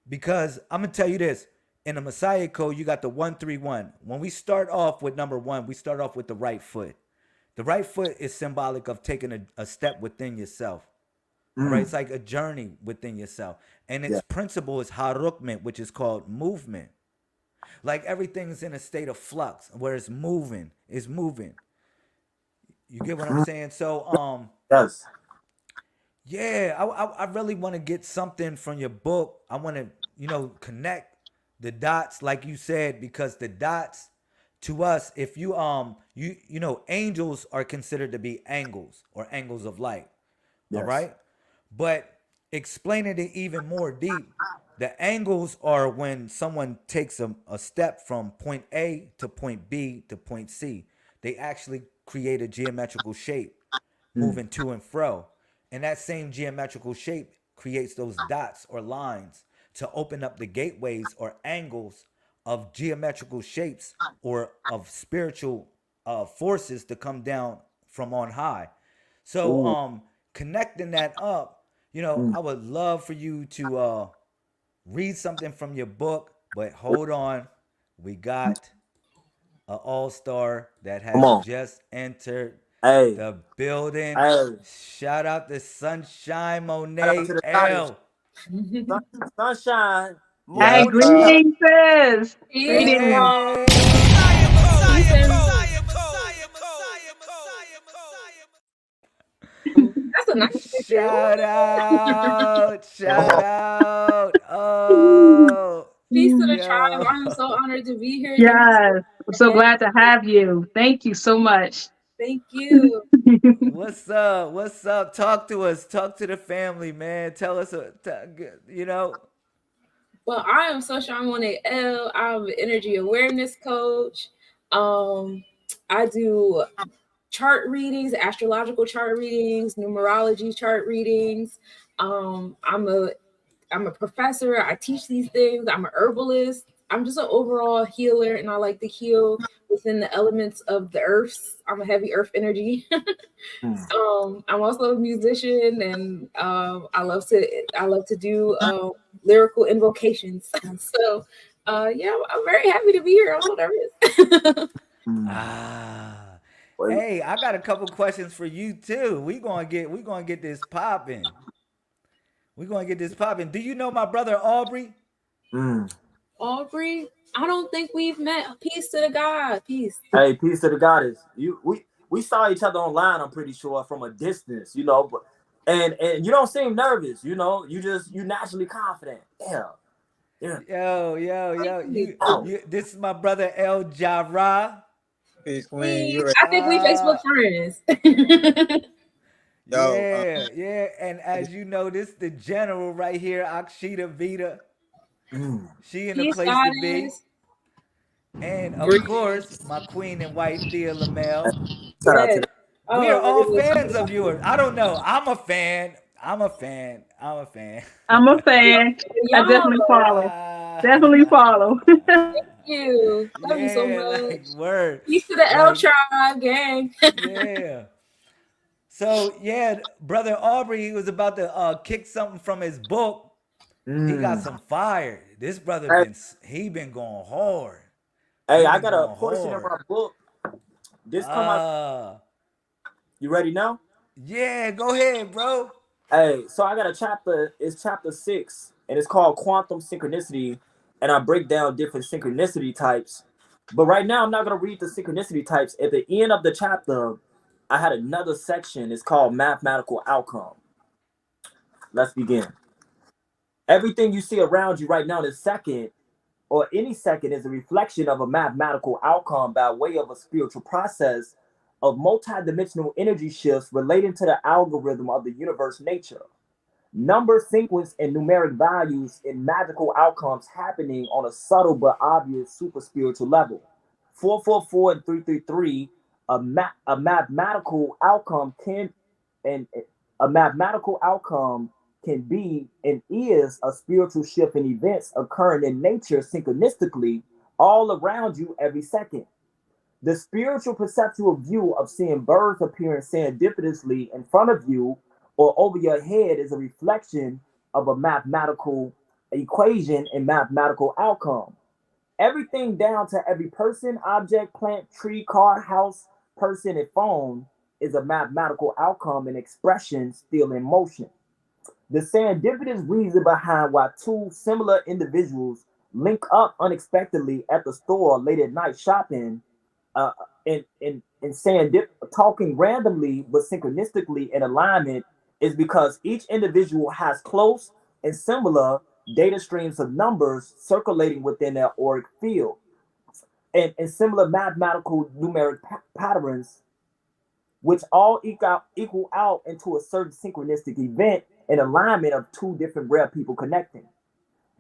Because I'm gonna tell you this: in the Messiah Code, you got the 131. When we start off with number one, we start off with the right foot. The right foot is symbolic of taking a step within yourself. All right,
Mm,
it's like a journey within yourself, and its
yeah.
principle is harukment, which is called movement. Like everything's in a state of flux where it's moving. It's moving. You get what I'm
Mm,
saying? So
yes.
yeah, I really want to get something from your book. I want to, connect the dots, like you said, because the dots to us, if angels are considered to be angles or angles of light. All
Yes.
right. But explaining it even more deep, the angles are when someone takes a step from point A to point B to point C. They actually create a geometrical shape
Mm,
moving to and fro. And that same geometrical shape creates those dots or lines to open up the gateways or angles of geometrical shapes or of spiritual forces to come down from on high. So
ooh,
connecting that up,
mm.
I would love for you to read something from your book, but hold on. We got an all-star that
Come
has
on.
just entered
Hey,
the building.
hey.
Shout out to Sunshine
Shout out to
Monie
the goddess.
L.
Sun, Sunshine
Hey,
Yes,
Monie.
sir.
greetings, sis.
Peace,
Greetings.
Hey!
peace, and that's a nice picture.
Shout out!
Come
Shout
on.
out! Oh,
Peace to the tribe.
yo.
I am so honored to be here. Thank you so
Yes, I'm
much
so
for having
glad to
me.
have you. Thank you so much.
Thank you.
What's up? What's up? Talk to us. Talk to the family, man. Tell us, you know.
Well, I am Sunshine Monie L. I'm an energy awareness coach. Um, I do chart readings, astrological chart readings, numerology chart readings. Um, I'm a I'm a professor. I teach these things. I'm a herbalist. I'm just an overall healer, and I like to heal within the elements of the earths. I'm a heavy earth energy.
Mm.
I'm also a musician, and I love to do lyrical invocations. So, yeah, I'm very happy to be here. I'm a little nervous.
Mm.
Ah.
Well,
Hey, I got a couple questions for you too. We gonna get this popping. We gonna get this popping. Do you know my brother Aubrey?
mm.
Aubrey, I don't think we've met. Peace to the God. Peace.
Hey, peace to the goddess. We saw each other online, I'm pretty sure, from a distance, but and you don't seem nervous, you naturally confident. Yeah. Yeah.
Yo, yo,
Thank
yo.
you.
Oh.
This is my brother El Jara.
Peace, Queen.
Please.
You
I think we Facebook
Uh
friends.
yo.
yeah, yeah. And as you know, this the general right here, Akshita Vita.
Mm.
She in the
Peace,
place to be.
goddess.
And of course,
Greetings.
my queen and wife, Thea Lamel.
Shout out to
Yes.
the
We are
Oh,
all
really?
fans of yours. I don't know. I'm a fan. I'm a fan. I'm a fan.
I'm a fan. I definitely
Y'all,
follow. Definitely follow.
you love you so
Yeah,
much.
like word.
Peace to the L
Like,
Tribe gang.
yeah. So yeah, brother Aubrey, he was about to kick something from his book. He got
Mm.
some fire. This brother
Hey,
he been going hard.
hey,
He
I
been
got a
going
portion of
hard.
my book. This come out.
Uh
You ready now?
yeah, go ahead, bro.
Hey, so I got a chapter. It's chapter 6, and it's called Quantum Synchronicity. And I break down different synchronicity types. But right now, I'm not gonna read the synchronicity types. At the end of the chapter, I had another section. It's called Mathematical Outcome. Let's begin. Everything you see around you right now in this second, or any second, is a reflection of a mathematical outcome by way of a spiritual process of multidimensional energy shifts relating to the algorithm of the universe nature. Number sequence and numeric values in magical outcomes happening on a subtle but obvious super spiritual level. 444 and 333, a mathematical outcome can and a mathematical outcome can be and is a spiritual shift in events occurring in nature synchronistically all around you every second. The spiritual perceptual view of seeing birds appearing serendipitously in front of you or over your head is a reflection of a mathematical equation and mathematical outcome. Everything down to every person, object, plant, tree, car, house, person, and phone is a mathematical outcome and expression still in motion. The serendipitous reason behind why two similar individuals link up unexpectedly at the store late at night shopping uh, and saying talking randomly but synchronistically in alignment is because each individual has close and similar data streams of numbers circulating within their auric field and similar mathematical numeric patterns which all equal out into a certain synchronistic event and alignment of two different rare people connecting.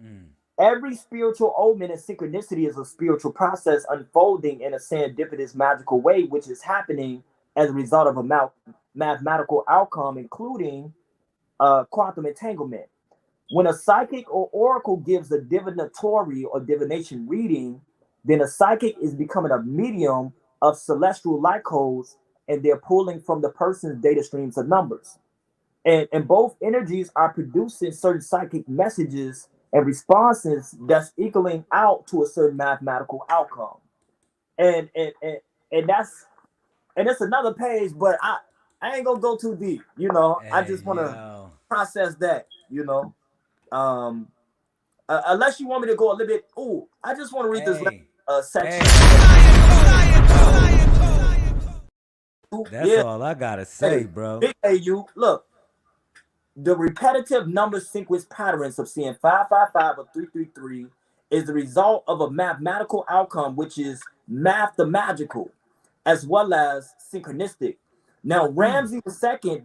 Mm.
Every spiritual omen and synchronicity is a spiritual process unfolding in a serendipitous magical way, which is happening as a result of a mathematical outcome, including quantum entanglement. When a psychic or oracle gives a divinatory or divination reading, then a psychic is becoming a medium of celestial light codes and they're pulling from the person's data streams of numbers. And both energies are producing certain psychic messages and responses that's equaling out to a certain mathematical outcome. And and and, and that's another page, but I ain't gonna go too deep, I
Hey,
just wanna
yo.
process that. Um unless you want me to go a little bit, I just want to read this
Hey.
section.
Hey. That's
Yeah,
all I gotta say,
hey,
bro.
big AU, look, the repetitive number sequence patterns of seeing 555 or 333 is the result of a mathematical outcome, which is math the magical, as well as synchronistic. Now,
Mm.
Ramsey II,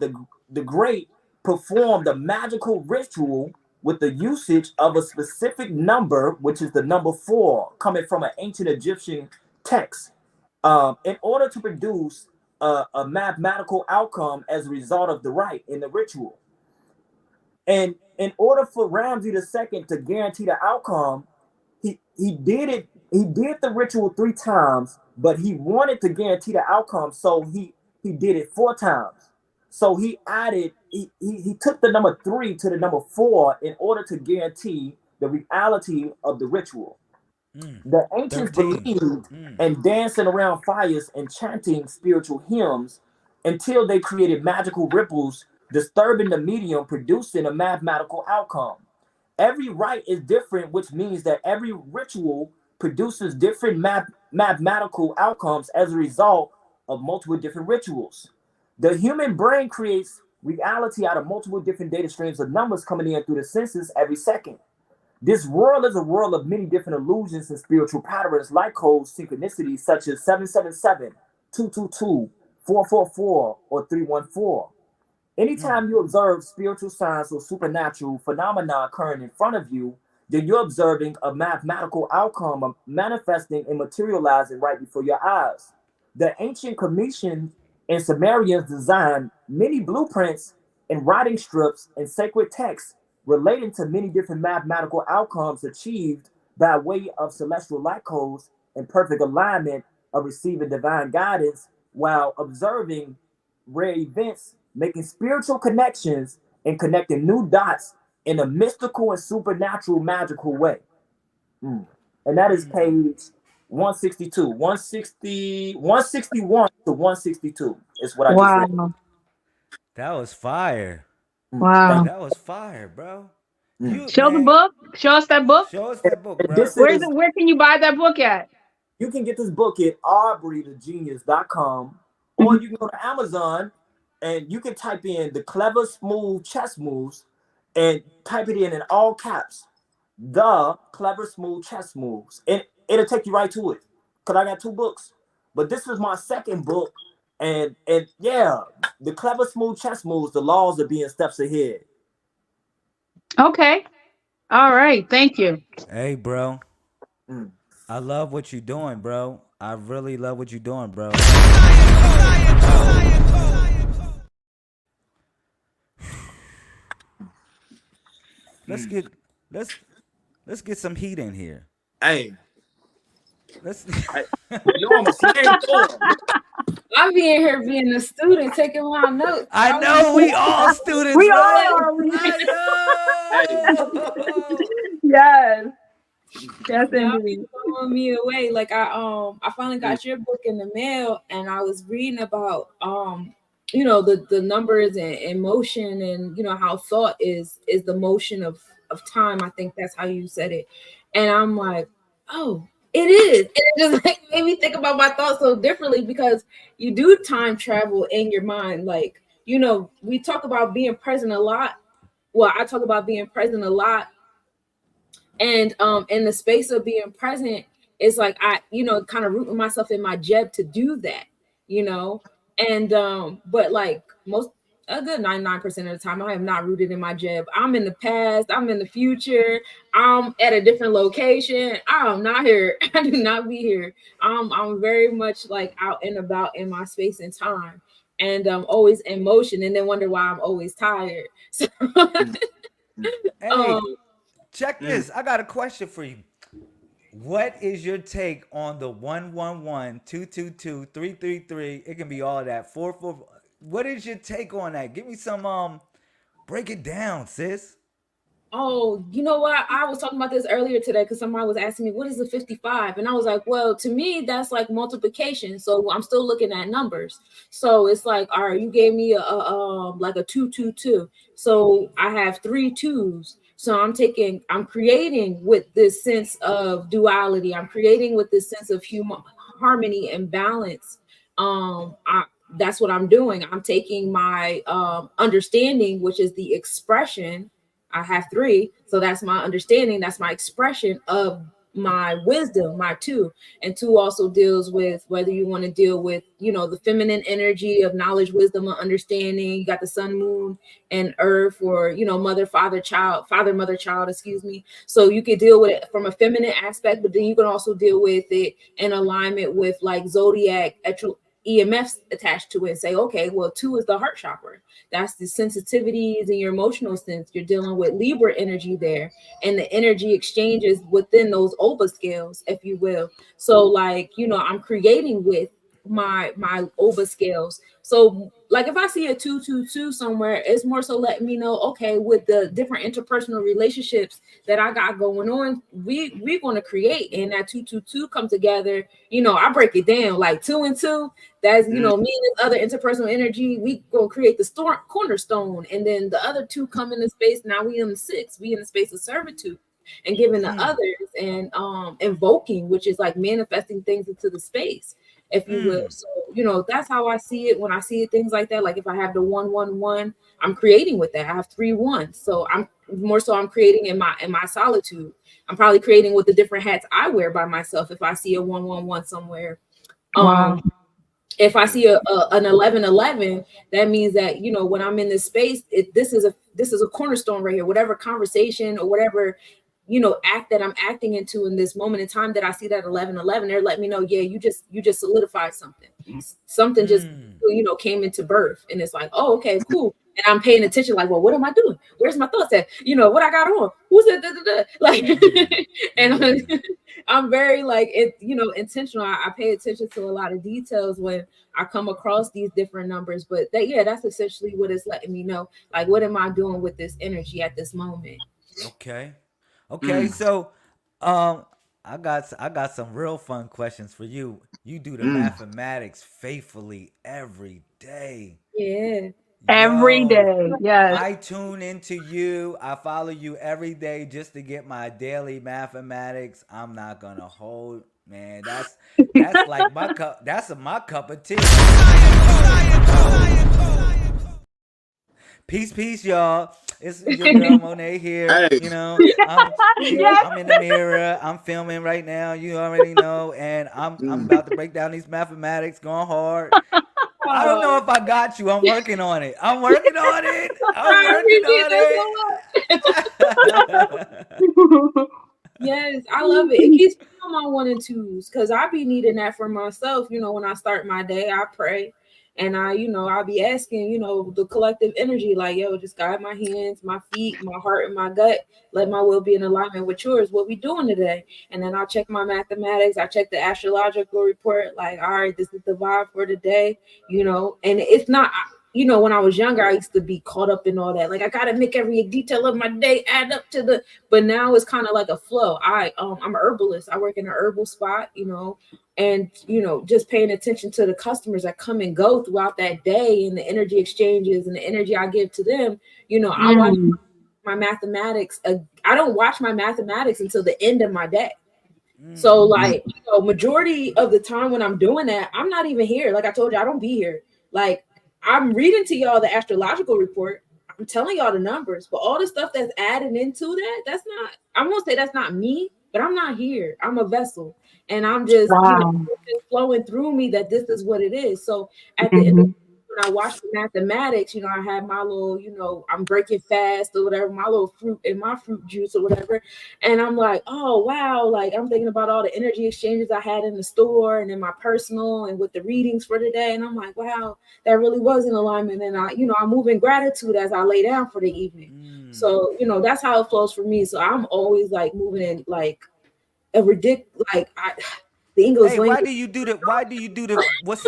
the Great, performed a magical ritual with the usage of a specific number, which is the number 4, coming from an ancient Egyptian text, in order to produce a mathematical outcome as a result of the rite in the ritual. And in order for Ramsey II to guarantee the outcome, he did it. He did the ritual 3 times, but he wanted to guarantee the outcome, so he did it 4 times. So he added. He took the number 3 to the number 4 in order to guarantee the reality of the ritual.
Mm.
The ancients
13.
believed
Mm.
in dancing around fires and chanting spiritual hymns until they created magical ripples, disturbing the medium, producing a mathematical outcome. Every rite is different, which means that every ritual produces different mathematical outcomes as a result of multiple different rituals. The human brain creates reality out of multiple different data streams of numbers coming in through the senses every second. This world is a world of many different illusions and spiritual patterns like codes, synchronicities such as 777, 222, 444, or 314.
Mm.
Anytime you observe spiritual signs or supernatural phenomena occurring in front of you, then you're observing a mathematical outcome of manifesting and materializing right before your eyes. The ancient Commission and Sumerians designed many blueprints and writing strips and sacred texts relating to many different mathematical outcomes achieved by way of celestial light codes and perfect alignment of receiving divine guidance while observing rare events, making spiritual connections, and connecting new dots in a mystical and supernatural magical way. And that is page 162, 161 to 162 is what I just read.
Wow.
That was fire.
Wow.
That was fire, bro. You
Show the
man,
book. Show us that book.
show us that book,
And
bro.
this is,
Where can you buy that book at?
you can get this book at aubreythegenius.com, or you can go to Amazon and you can type in the clever smooth chess moves and type it in all caps, the clever smooth chess moves, and it'll take you right to it. Because I got 2 books, but this is my second book, and yeah, the clever smooth chess moves, the laws of being steps ahead.
Okay. All right. Thank you.
Hey, bro.
Mm.
I love what you're doing, bro. I really love what you're doing, bro. Let's get let's let's get some heat in here.
Hey,
Let's
you know I'm a flamethrower.
I'm being here being a student, taking my notes.
I know we all students,
We
right?
all are.
I know.
Yes. Yes,
Y'all
indeed.
be blowing me away. Like I finally got your book in the mail, and I was reading about the numbers and motion, and how thought is the motion of time. I think that's how you said it, and I'm like, oh, it is, and it just like made me think about my thoughts so differently, because you do time travel in your mind. Like, we talk about being present a lot. Well, I talk about being present a lot. And in the space of being present, it's like I, kind of rooting myself in my jeb to do that, and but like a good 99% of the time, I am not rooted in my jeb. I'm in the past, I'm in the future, I'm at a different location. I'm not here. I do not be here. I'm very much like out and about in my space and time, and always in motion, and then wonder why I'm always tired. So
Hey, check this. I got a question for you. What is your take on the 111 222 333? It can be all that. 44. What is your take on that? Give me some break it down, sis.
Oh, you know what? I was talking about this earlier today because somebody was asking me, what is a 55? And I was like, well, to me, that's like multiplication. So I'm still looking at numbers. So it's like, all right, you gave me like a 222. So I have 3 2s. So I'm creating with this sense of duality. I'm creating with this sense of harmony and balance. That's what I'm doing. I'm taking my understanding, which is the expression. I have 3, so that's my understanding. That's my expression of my wisdom, my 2. And 2 also deals with whether you want to deal with, the feminine energy of knowledge, wisdom, and understanding. You got the sun, moon, and earth, or, mother, father, mother, child, excuse me. So you could deal with it from a feminine aspect, but then you can also deal with it in alignment with like zodiac EMFs attached to it and say, okay, well, 2 is the heart chakra. That's the sensitivities and your emotional sense. You're dealing with Libra energy there, and the energy exchanges within those Oba scales, if you will. So like, I'm creating with my Oba scales. So like if I see a 222 somewhere, it's more so letting me know, okay, with the different interpersonal relationships that I got going on, we're going to create, and that 222 come together. I break it down like 2 and 2. That's me and this other interpersonal energy. We gonna create the cornerstone, and then the other 2 come into space. Now we in the 6. We in the space of servitude and giving the others, and invoking, which is like manifesting things into the space, if you will. So that's how I see it when I see things like that. Like if I have the 111, I'm creating with that. I have 3 1s, so I'm creating in my solitude. I'm probably creating with the different hats I wear by myself. If I see a 111 somewhere,
Wow.
if I see an 1111, that means that when I'm in this space, this is a cornerstone right here. Whatever conversation or whatever
act that I'm acting into in this moment in time, that I see that 11:11, they're letting me know, yeah, you just solidified something. Something just came into birth, and it's like, oh, okay, cool. And I'm paying attention, like, well, what am I doing? Where's my thoughts at? What I got on? Who's it? Like, and I'm very like intentional. I pay attention to a lot of details when I come across these different numbers. But that's essentially what it's letting me know. Like, what am I doing with this energy at this moment?
Okay. So, I got some real fun questions for you. You do the mathematics faithfully every day.
Yeah.
Every
Yo,
day. Yes.
I tune into you. I follow you every day just to get my daily mathematics. I'm not gonna hold, man. That's like my cup. That's my cup of tea. Peace, y'all. It's your girl Monet here.
Hey.
I'm in the mirror. I'm filming right now. You already know, and I'm about to break down these mathematics, going hard. I don't know if I got you. I'm working on it. I'm working on it.
Yes, I love it. It keeps me on my 1 and 2s because I be needing that for myself. When I start my day, I pray. And I'll be asking, the collective energy, like, yo, just guide my hands, my feet, my heart, and my gut. Let my will be in alignment with yours. What we doing today? And then I'll check my mathematics. I check the astrological report. Like, all right, this is the vibe for today. And it's not. When I was younger, I used to be caught up in all that. Like, I gotta make every detail of my day add up to the. But now it's kind of like a flow. I'm an herbalist. I work in an herbal spot. And just paying attention to the customers that come and go throughout that day, and the energy exchanges and the energy I give to them. I watch my mathematics. I don't watch my mathematics until the end of my day. So, like, majority of the time when I'm doing that, I'm not even here. Like I told you, I don't be here. Like, I'm reading to y'all the astrological report. I'm telling y'all the numbers, but all the stuff that's added into that's not, I won't say that's not me, but I'm not here. I'm a vessel, and I'm just, just flowing through me that this is what it is. So at the end of when I watch the mathematics, I have my little, I'm breaking fast or whatever, my little fruit and my fruit juice or whatever. And I'm like, oh, wow. Like, I'm thinking about all the energy exchanges I had in the store and in my personal and with the readings for today. And I'm like, wow, that really was in alignment. And I move in gratitude as I lay down for the evening. So, that's how it flows for me. So I'm always like moving in like a ridiculous, like the English language.
Why do you do the what's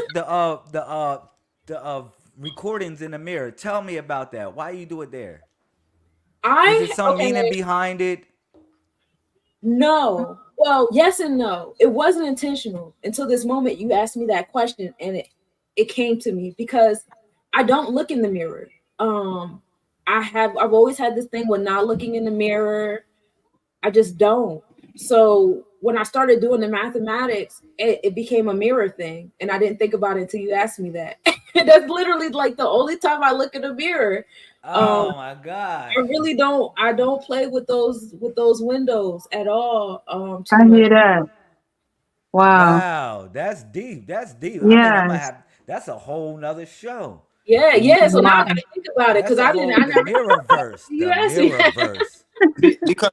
the recordings in the mirror? Tell me about that. Why you do it there? Is it some meaning behind it?
No. Well, yes and no. It wasn't intentional until this moment you asked me that question, and it came to me because I don't look in the mirror. I've always had this thing with not looking in the mirror. I just don't. So when I started doing the mathematics, it became a mirror thing, and I didn't think about it until you asked me that. That's literally like the only time I look in the mirror.
Oh my God!
I really don't. I don't play with those windows at all.
I hear that.
Wow, that's deep. That's deep.
Yes.
I mean, I'm gonna have. That's a whole nother show.
Yeah. So now I gotta think about it because I didn't. I never.
Mirrorverse.
You asked me.
Mirrorverse.
Because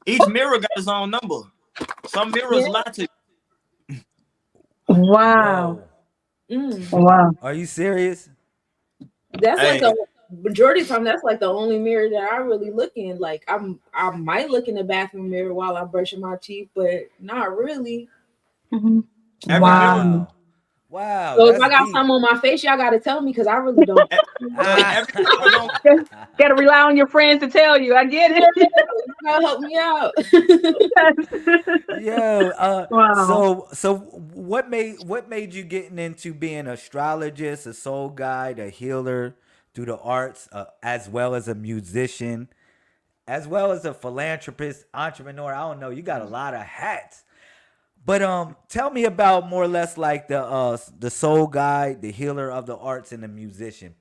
each mirror got its own number. Some mirrors lie to you.
Wow. Wow.
Are you serious?
That's like a majority of the time. That's like the only mirror that I really look in. Like I might look in the bathroom mirror while I'm brushing my teeth, but not really.
Wow.
Wow.
So if I got something on my face, y'all gotta tell me because I really don't.
Gotta rely on your friends to tell you. I get it.
You gotta help me out.
Yeah.
Wow.
So what made you getting into being an astrologist, a soul guide, a healer through the arts, as well as a musician, as well as a philanthropist, entrepreneur? I don't know. You got a lot of hats. But tell me about more or less like the soul guide, the healer of the arts, and the musician.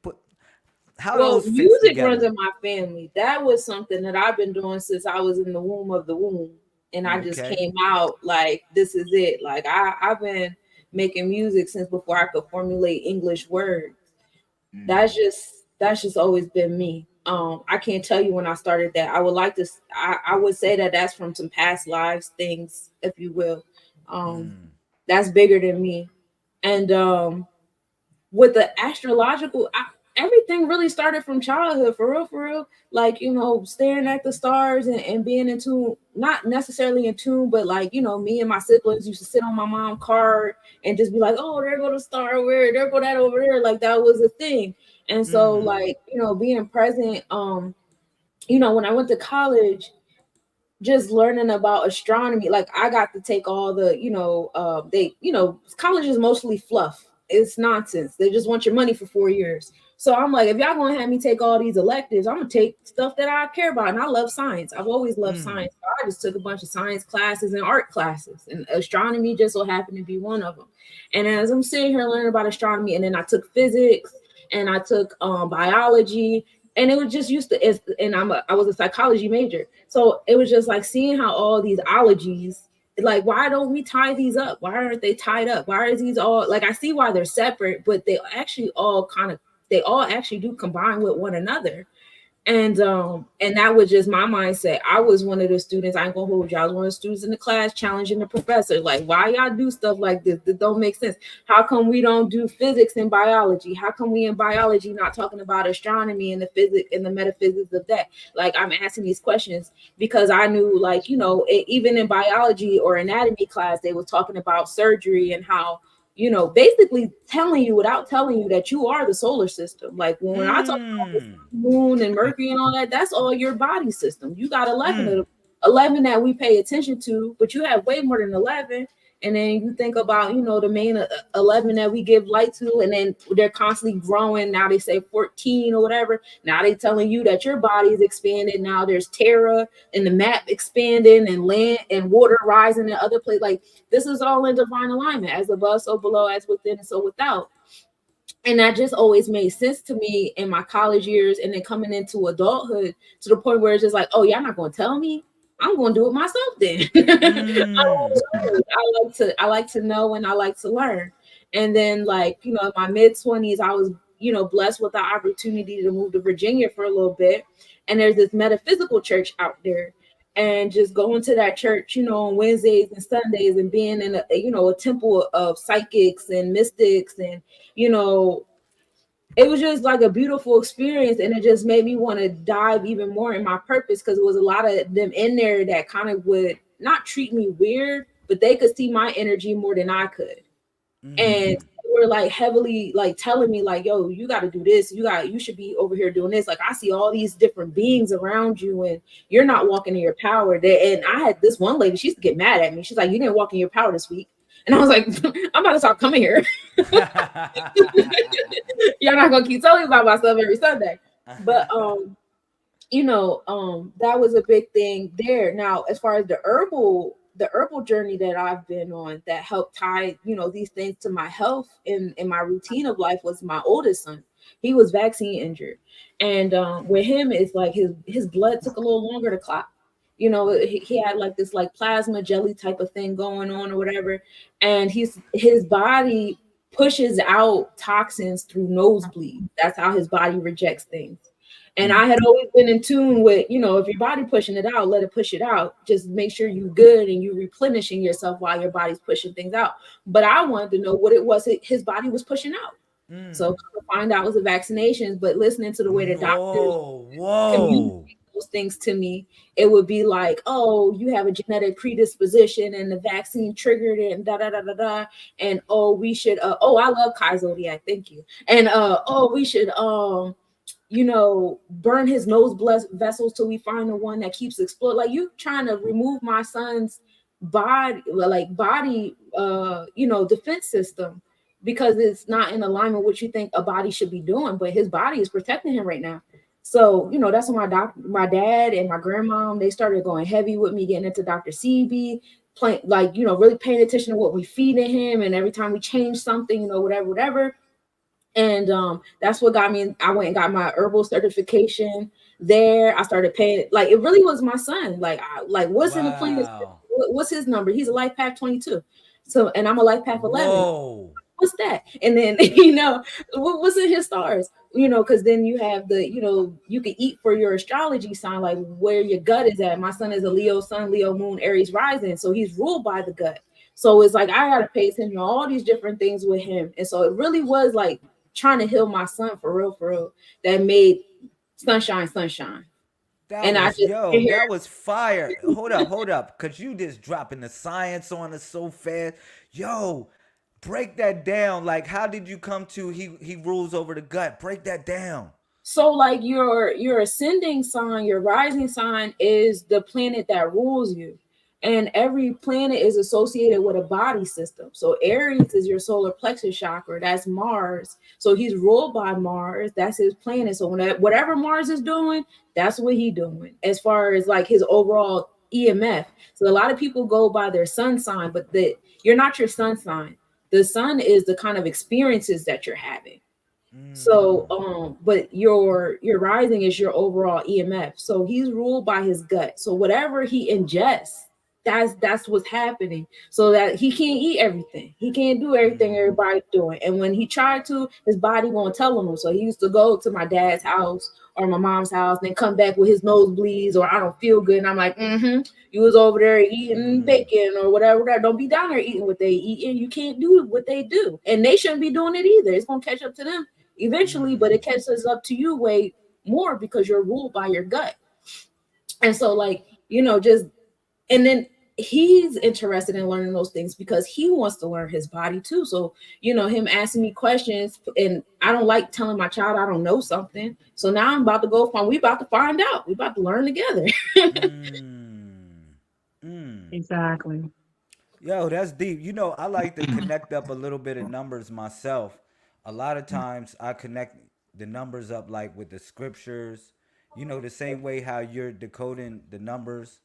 Those fit
music
together?
runs in my family. That was something that I've been doing since I was in the womb of the womb, and I just came out like this is it. Like I've been making music since before I could formulate English words. That's just always been me. I can't tell you when I started that. I would like to I would say that that's from some past lives things, if you will. Um that's bigger than me. And with the astrological, everything really started from childhood, for real, for real. Like, staring at the stars and being in tune, not necessarily in tune, but like, me and my siblings used to sit on my mom's car and just be like, oh, there go the star, where there go that over there. Like that was a thing. And so like, being present, when I went to college, just learning about astronomy, like I got to take all the, college is mostly fluff. It's nonsense. They just want your money for 4 years. So I'm like, if y'all gonna have me take all these electives, I'm gonna take stuff that I care about. And I love science. I've always loved science. So I just took a bunch of science classes and art classes, and astronomy just so happened to be one of them. And as I'm sitting here learning about astronomy, and then I took physics and I took biology, and it was just used to, and I was a psychology major. So it was just like seeing how all these ologies, like, why don't we tie these up? Why aren't they tied up? Why are these all, like, I see why they're separate, but they all actually do combine with one another. And that was just my mindset. I was one of the students, I ain't gonna hold you, I was one of the students in the class challenging the professor, like, why y'all do stuff like this that don't make sense? How come we don't do physics and biology? How come we in biology not talking about astronomy and the physics and the metaphysics of that? Like, I'm asking these questions because I knew, like, even in biology or anatomy class, they were talking about surgery and how, basically telling you without telling you that you are the solar system. Like when I talk about the moon and Mercury and all that, that's all your body system. You got 11 of them, 11 that we pay attention to, but you have way more than 11. And then you think about, the main 11 that we give light to, and then they're constantly growing. Now they say 14 or whatever. Now they telling you that your body is expanded. Now there's Terra and the map expanding and land and water rising in other places. Like this is all in divine alignment, as above, so below, as within, and so without. And that just always made sense to me in my college years, and then coming into adulthood to the point where it's just like, oh, y'all not going to tell me? I'm going to do it myself then. I like to know, and I like to learn. And then, like, in my mid-20s, I was, blessed with the opportunity to move to Virginia for a little bit. And there's this metaphysical church out there. And just going to that church, on Wednesdays and Sundays, and being in a temple of psychics and mystics, and, it was just like a beautiful experience, and it just made me want to dive even more in my purpose, because it was a lot of them in there that kind of would not treat me weird, but they could see my energy more than I could. And they were like heavily like telling me like, yo, you got to do this. You should be over here doing this. Like, I see all these different beings around you and you're not walking in your power. And I had this one lady, she used to get mad at me. She's like, you didn't walk in your power this week. And I was like, I'm about to start coming here. Y'all not gonna keep telling me about myself every Sunday. But that was a big thing there. Now, as far as the herbal journey that I've been on that helped tie, these things to my health in my routine of life, was my oldest son. He was vaccine injured. And with him, it's like his blood took a little longer to clot. He had like this like plasma jelly type of thing going on or whatever. And his body pushes out toxins through nosebleed. That's how his body rejects things. And I had always been in tune with, if your body pushing it out, let it push it out. Just make sure you're good and you're replenishing yourself while your body's pushing things out. But I wanted to know what it was his body was pushing out. So to find out it was the vaccinations, but listening to the way the doctors communicate those things to me, it would be like, oh, you have a genetic predisposition and the vaccine triggered it and da da da da da. And oh, we should I love Kai Zodiac, thank you. And we should burn his nose vessels till we find the one that keeps exploding. Like, you trying to remove my son's body defense system, because it's not in alignment with what you think a body should be doing, but his body is protecting him right now. So, that's when my dad and my grandmom, they started going heavy with me, getting into Dr. CB, really paying attention to what we feeding him. And every time we change something, whatever. And that's what got me. I went and got my herbal certification there. I started paying, like, it really was my son. What's in the plan? What's his number? He's a life path 22. So, and I'm a life path 11.
Whoa.
what's that? And then what's in his stars? Because then you have you can eat for your astrology sign, like where your gut is at. My son is a Leo sun, Leo moon, Aries rising, so he's ruled by the gut. So it's like I gotta pay attention to all these different things with him. And so it really was like trying to heal my son for real, that made sunshine.
That
And I
was,
just
yo, that was fire. Hold up, cause you just dropping the science on us so fast. Yo, break that down. Like, how did you come to he rules over the gut? Break that down.
so like your ascending sign, your rising sign is the planet that rules you. And every planet is associated with a body system. So Aries is your solar plexus chakra. That's Mars. So he's ruled by Mars. That's his planet. So whatever Mars is doing, that's what he's doing as far as like his overall EMF. So a lot of people go by their sun sign, but you're not your sun sign. The sun is the kind of experiences that you're having. So, but your rising is your overall EMF. So he's ruled by his gut. So whatever he ingests, that's what's happening. So that he can't eat everything. He can't do everything everybody's doing. And when he tried to, his body won't tell him. So he used to go to my dad's house or my mom's house, and then come back with his nosebleeds or I don't feel good. And I'm like, you was over there eating bacon or whatever. Don't be down there eating what they eat, and you can't do what they do, and they shouldn't be doing it either. It's gonna catch up to them eventually, but it catches up to you way more because you're ruled by your gut. And so, like, just and then he's interested in learning those things because he wants to learn his body too. So, him asking me questions, and I don't like telling my child I don't know something. So now I'm about to we about to find out. We about to learn together.
Exactly.
Yo, that's deep. I like to connect up a little bit of numbers myself. A lot of times I connect the numbers up like with the scriptures. The same way how you're decoding the numbers.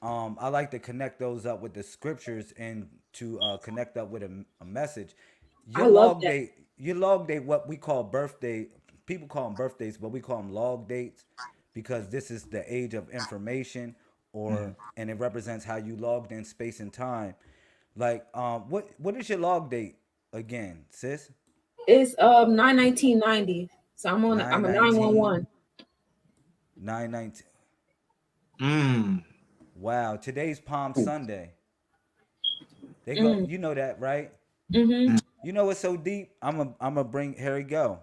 I like to connect those up with the scriptures and to connect up with a message.
I
Your
love
log
that.
date, your log date, what we call birthday. People call them birthdays, but we call them log dates because this is the age of information, and it represents how you logged in space and time. Like, what is your log date again, sis?
It's 9/19/90. So I'm
Nine
a
nineteen
911.
9/19.
Mm.
Wow, today's Palm Sunday. They go,
Mm,
you know that, right?
mm-hmm.
You know what's so deep? I'm a bring. Here we go.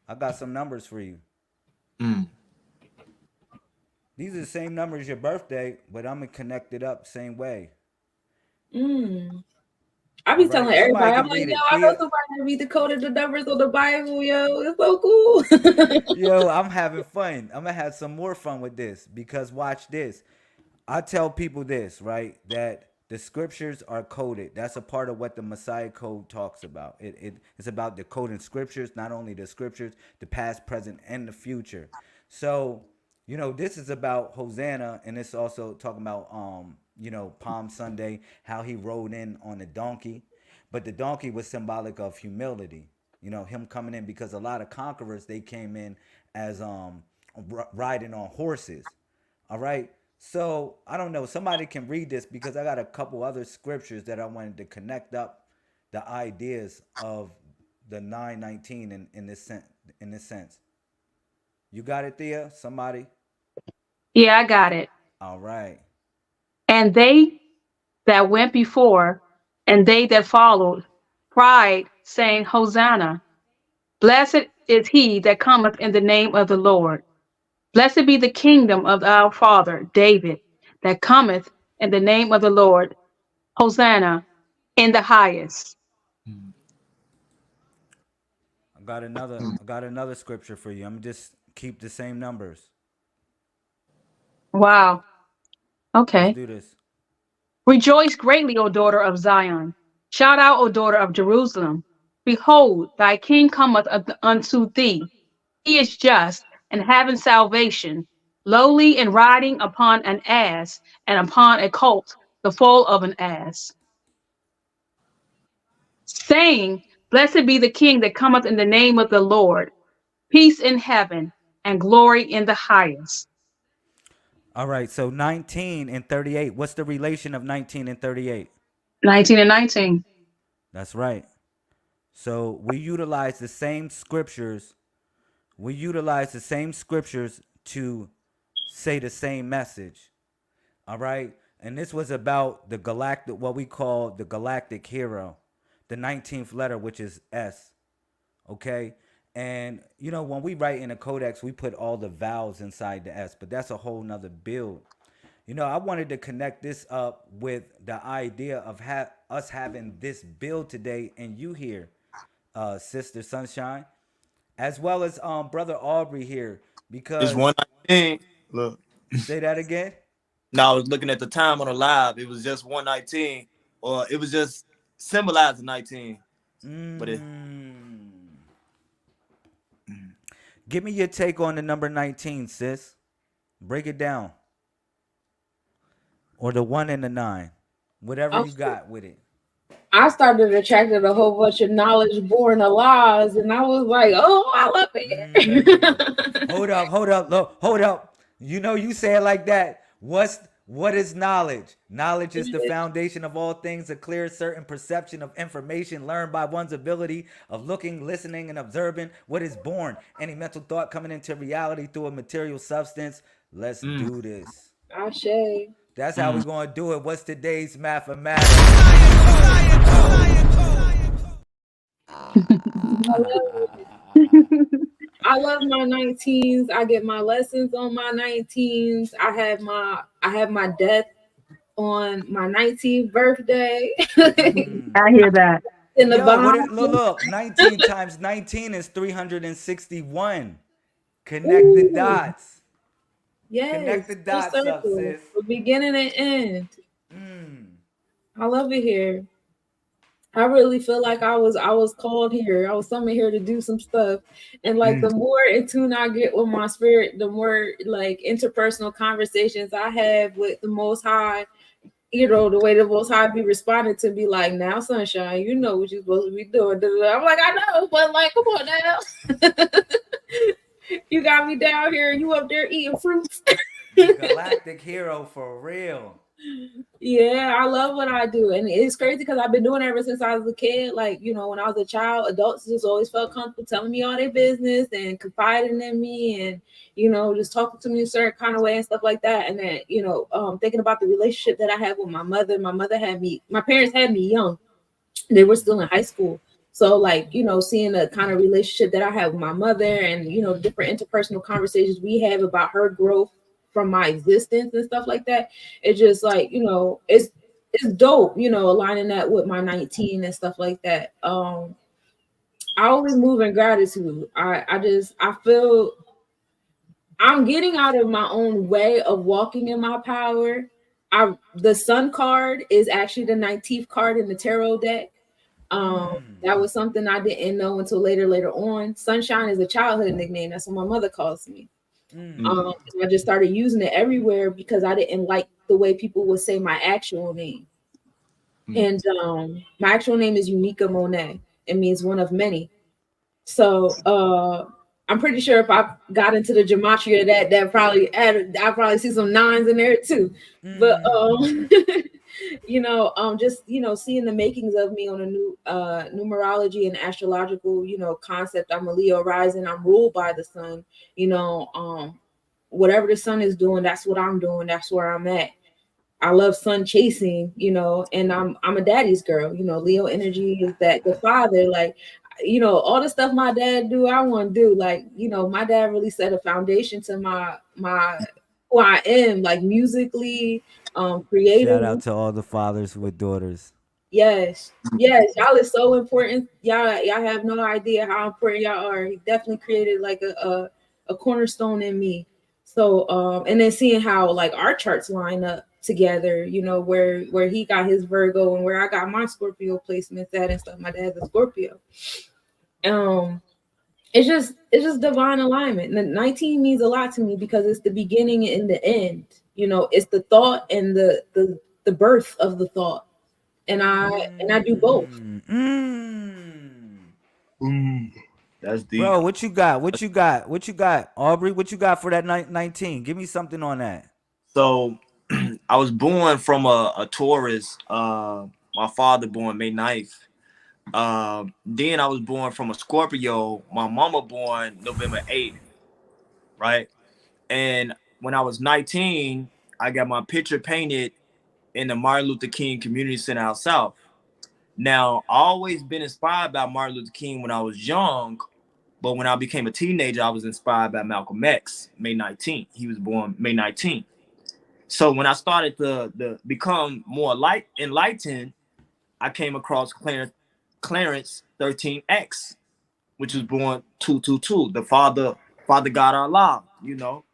I got some numbers for you.
Mm.
These are the same numbers your birthday, but I'm gonna connect it up same way.
Mm. I
All
be telling
right, somebody
everybody, I'm
can
like,
read
yo,
it.
I know
Thea,
somebody that be decoded the numbers of the Bible, yo. It's so cool.
yo, I'm having fun. I'm gonna have some more fun with this because watch this. I tell people this, right? That the scriptures are coded. That's a part of what the Messiah Code talks about. It's about decoding scriptures, not only the scriptures, the past, present, and the future. So, this is about Hosanna, and it's also talking about Palm Sunday, how he rode in on a donkey. But the donkey was symbolic of humility. Him coming in because a lot of conquerors they came in as riding on horses. All right. So I don't know. Somebody can read this because I got a couple other scriptures that I wanted to connect up the ideas of the 919 in this sense. In this sense, you got it, Thea. Somebody.
Yeah, I got it.
All right.
And they that went before and they that followed cried, saying, Hosanna. Blessed is he that cometh in the name of the Lord. Blessed be the kingdom of our father David that cometh in the name of the Lord. Hosanna in the highest.
I got another scripture for you. I'm just keep the same numbers.
Wow.
Let's
Okay.
do this.
Rejoice greatly, O daughter of Zion. Shout out, O daughter of Jerusalem. Behold, thy king cometh unto thee. He is just and having salvation, lowly and riding upon an ass and upon a colt, the foal of an ass, saying, Blessed be the king that cometh in the name of the Lord. Peace in heaven and glory in the highest.
All right. So 19 and 38. What's the relation of 19 and 38?
19 and 19.
That's right. So we utilize the same scriptures. We utilize the same scriptures to say the same message. All right. And this was about the galactic, what we call the galactic hero, the 19th letter, which is S. Okay. And, you know, when we write in a codex, we put all the vowels inside the S, but that's a whole nother build. You know, I wanted to connect this up with the idea of us having this build today and you here, Sister Sunshine, as well as Brother Aubrey here,
It's
because
119. Look.
say that again.
Now I was looking at the time on the live. It was just 119, or it was just symbolizing 19. But it
Give me your take on the number 19, sis. Break it down. Or the 1 and the 9. Whatever you got with it.
I started attracting a whole bunch of knowledge born of lies, and I was like, "Oh, I love it."
Hold up. You know, you say it like that. What is knowledge? Knowledge is the foundation of all things, a clear, certain perception of information learned by one's ability of looking, listening, and observing what is born. Any mental thought coming into reality through a material substance. Let's do this.
Ashe.
That's how we're going to do it. What's today's mathematics?
I love my 19s. I get my lessons on my 19s. I have my death on my 19th birthday.
I hear that.
In the
Yo,
bottom.
look, 19 times 19 is 361. Connect the dots.
Yes,
Connect the
full
dots up,
circle,
sis.
from beginning and end. I love it here. I really feel like I was called here. I was summoned here to do some stuff. And like the more in tune I get with my spirit, the more like interpersonal conversations I have with the Most High, you know, the way the Most High be responding to be like, now Sunshine, you know what you're supposed to be doing. I'm like, I know, but like, come on now. You got me down here and you up there eating fruits.
Galactic hero for real.
Yeah, I love what I do. And it's crazy because I've been doing it ever since I was a kid. Like, you know, when I was a child, adults just always felt comfortable telling me all their business and confiding in me and, you know, just talking to me a certain kind of way and stuff like that. And then, you know, thinking about the relationship that I had with my mother. My parents had me young. They were still in high school. So, like, you know, seeing the kind of relationship that I had with my mother and, you know, different interpersonal conversations we have about her growth from my existence and stuff like that. It's just like, you know, it's dope, you know, aligning that with my 19 and stuff like that. I always move in gratitude. I feel I'm getting out of my own way of walking in my power. The sun card is actually the 19th card in the tarot deck. That was something I didn't know until later on. Sunshine is a childhood nickname. That's what my mother calls me. I just started using it everywhere because I didn't like the way people would say my actual name. And my actual name is Unica Monet. It means one of many. So I'm pretty sure if I got into the gematria of that probably added, I probably see some nines in there too. But you know, just, you know, seeing the makings of me on a new numerology and astrological, you know, concept. I'm a Leo rising. I'm ruled by the sun. You know, whatever the sun is doing, that's what I'm doing. That's where I'm at. I love sun chasing, you know, and I'm a daddy's girl. You know, Leo energy is that the father, like, you know, all the stuff my dad do, I want to do. Like, you know, my dad really set a foundation to my who I am, like musically, creatively.
Shout out to all the fathers with daughters.
Yes, y'all is so important. Y'all have no idea how important y'all are. He definitely created like a cornerstone in me. So and then seeing how like our charts line up together, you know, where he got his Virgo and where I got my Scorpio placements at and stuff. My dad's a Scorpio. It's just divine alignment. And the 19 means a lot to me because it's the beginning and the end. You know, it's the thought and the birth of the thought. And I do both.
That's deep.
Bro, what you got? What you got? Aubrey, what you got for that 19? Give me something on that.
So I was born from a Taurus. My father born May 9th. Then I was born from a Scorpio. My mama born November 8th, right? And when I was 19, I got my picture painted in the Martin Luther King Community Center out south. Now, I always been inspired by Martin Luther King when I was young, but when I became a teenager, I was inspired by Malcolm X, May 19th. He was born May 19th. So when I started to become more enlightened, I came across Clarence 13X, which was born 222, the Father God Allah, you know.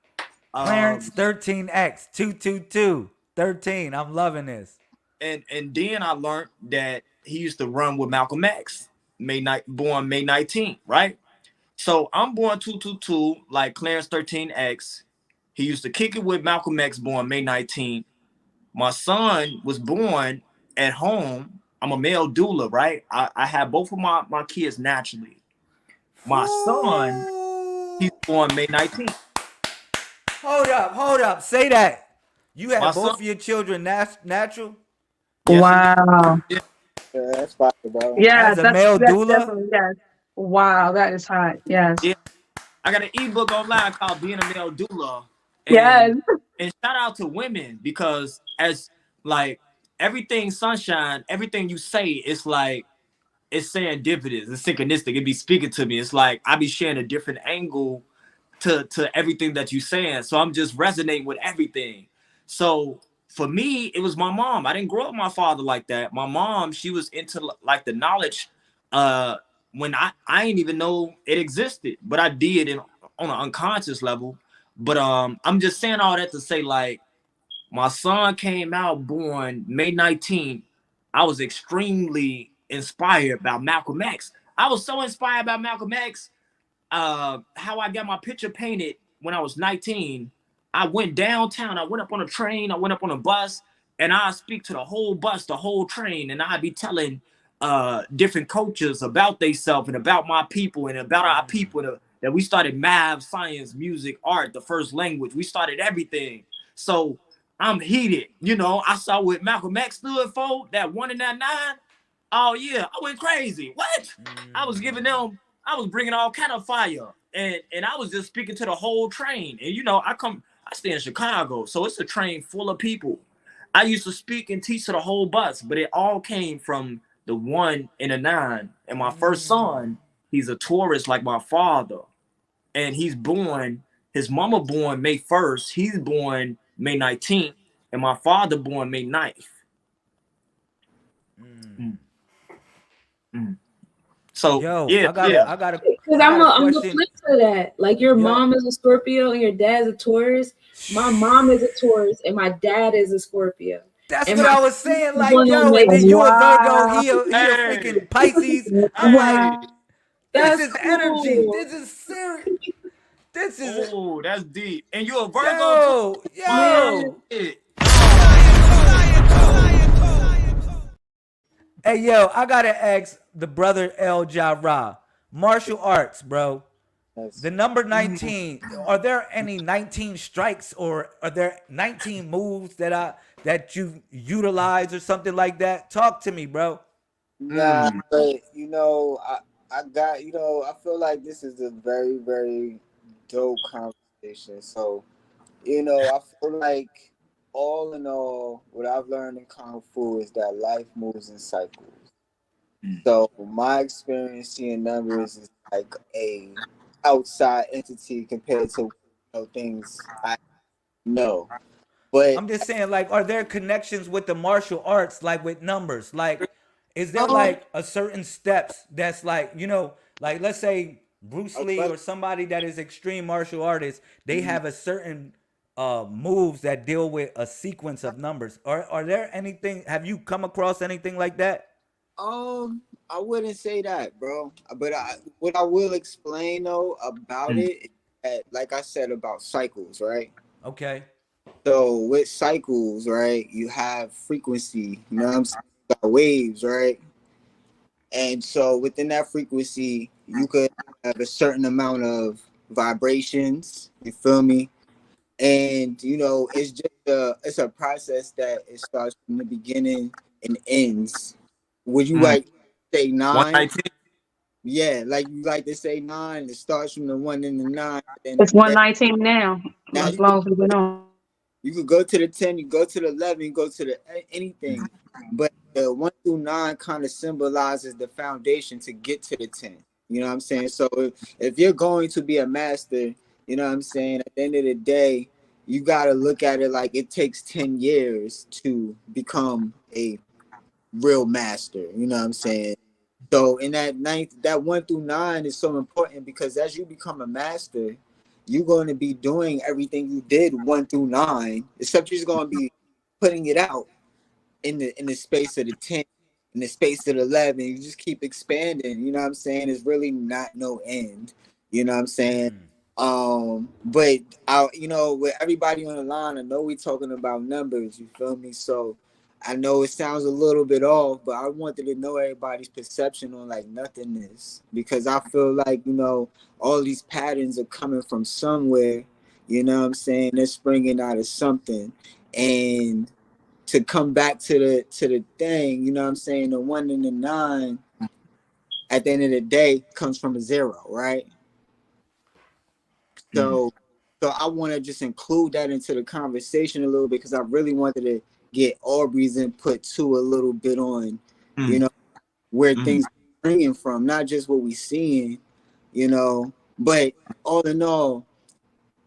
Clarence
Um,
13X 222 13. I'm loving this.
and then I learned that he used to run with Malcolm X, born May 19th, right? So I'm born 222, like Clarence 13X. He used to kick it with Malcolm X, born May 19th. My son was born at home. I'm a male doula, right? I have both of my kids naturally. My son, he's born May 19th.
Hold up. Say that. You
My
had
son,
both of your children natural
yes, indeed.
Wow.
Yeah,
Yeah, that's fire, bro.
Yeah,
as a male
that's
doula.
definitely yes. Wow, that is hot. Yes.
yeah. I got an ebook online called Being a Male Doula.
Yes.
And shout out to women, because as like everything sunshine, everything you say, it's like it's serendipitous, it's synchronistic. It be speaking to me. It's like I be sharing a different angle to everything that you saying. So I'm just resonating with everything. So for me, it was my mom. I didn't grow up with my father like that. My mom, she was into like the knowledge uh when I didn't even know it existed, but I did on an unconscious level. But I'm just saying all that to say, like, my son came out born May 19th. I was extremely inspired by Malcolm X. I was so inspired by Malcolm X. How I got my picture painted when I was 19. I went downtown. I went up on a train. I went up on a bus, and I speak to the whole bus, the whole train, and I'd be telling different cultures about themselves and about my people and about our people. That we started math, science, music, art, the first language. We started everything. So I'm heated. You know, I saw what Malcolm X stood for, that 1 and that 9. Oh yeah, I went crazy. What? I was giving them, I was bringing all kind of fire, and I was just speaking to the whole train. And you know, I stay in Chicago, so it's a train full of people. I used to speak and teach to the whole bus, but it all came from the 1 and the 9. And my first son, he's a Taurus like my father, and he's born. His mama born May 1st. He's born May 19th, and my father born May 9th. Mm. Mm. So
Yo,
yeah,
I got
yeah.
a, I got a,
Because
I
I'm
got a
the
question.
flip to that. Like your
Yo,
mom is a Scorpio and your dad's a Taurus. My mom is a Taurus and my dad is a Scorpio.
that's
And
what
my
I was
son
saying.
is
Like,
born on
yo,
May
and then you a Virgo.
Wow.
He a
Hey,
freaking Pisces. I'm like,
hey.
Wow.
this
That's
is energy.
cool.
This is serious. This is
Oh, that's deep. And you're a Virgo too?
yo,
Yeah.
yo.
Shit.
Hey, yo, I gotta ask the brother El Jara. Martial arts, bro.
That's
The number 19, are there any 19 strikes or are there 19 moves that you utilize or something like that? Talk to me, bro.
nah,
Mm.
but I got, I feel like this is a very, very dope conversation. So, I feel like all in all, what I've learned in Kung Fu is that life moves in cycles.
Mm.
So my experience seeing numbers is like a outside entity compared to things I know. But
I'm just saying, like, are there connections with the martial arts, like with numbers? Like, is there
um,
like a certain steps that's like, like let's say Bruce Lee
brother,
or somebody that is extreme martial artist, they have a certain moves that deal with a sequence of numbers. Are there anything? Have you come across anything like that?
I wouldn't say that, bro. But what I will explain though about
Mm.
it is that, like I said about cycles, right?
Okay.
So with cycles, right, you have frequency, you know what I'm saying? You got waves, right? And so within that frequency, you could have a certain amount of vibrations. You feel me? And it's a process that it starts from the beginning and ends. Would you
Mm.
like? say 9.
119.
Yeah, like you like to say 9. It starts from the 1 and the 9. And
It's 119 now,
now
as long as we've been on.
you could go to the 10, you go to the 11, you go to the anything. But the 1 through 9 kind of symbolizes the foundation to get to the 10. You know what I'm saying? So if you're going to be a master, you know what I'm saying, at the end of the day, you got to look at it like it takes 10 years to become a real master. You know what I'm saying? So in that ninth, that 1 through 9 is so important because as you become a master, you're going to be doing everything you did 1 through 9, except you're just going to be putting it out in the space of the 10, in the space of the 11. You just keep expanding. You know what I'm saying? It's really not no end. You know what I'm saying? But I, you know, with everybody on the line, I know we're talking about numbers. You feel me? So I know it sounds a little bit off, but I wanted to know everybody's perception on like nothingness, because I feel like, you know, all these patterns are coming from somewhere. You know what I'm saying? They're springing out of something, and to come back to the thing, you know what I'm saying? The 1 and the 9 at the end of the day comes from a 0, right? So I want to just include that into the conversation a little bit, because I really wanted to get Aubrey's input too a little bit on, you know, where things are bringing from, not just what we seeing, you know, but all in all,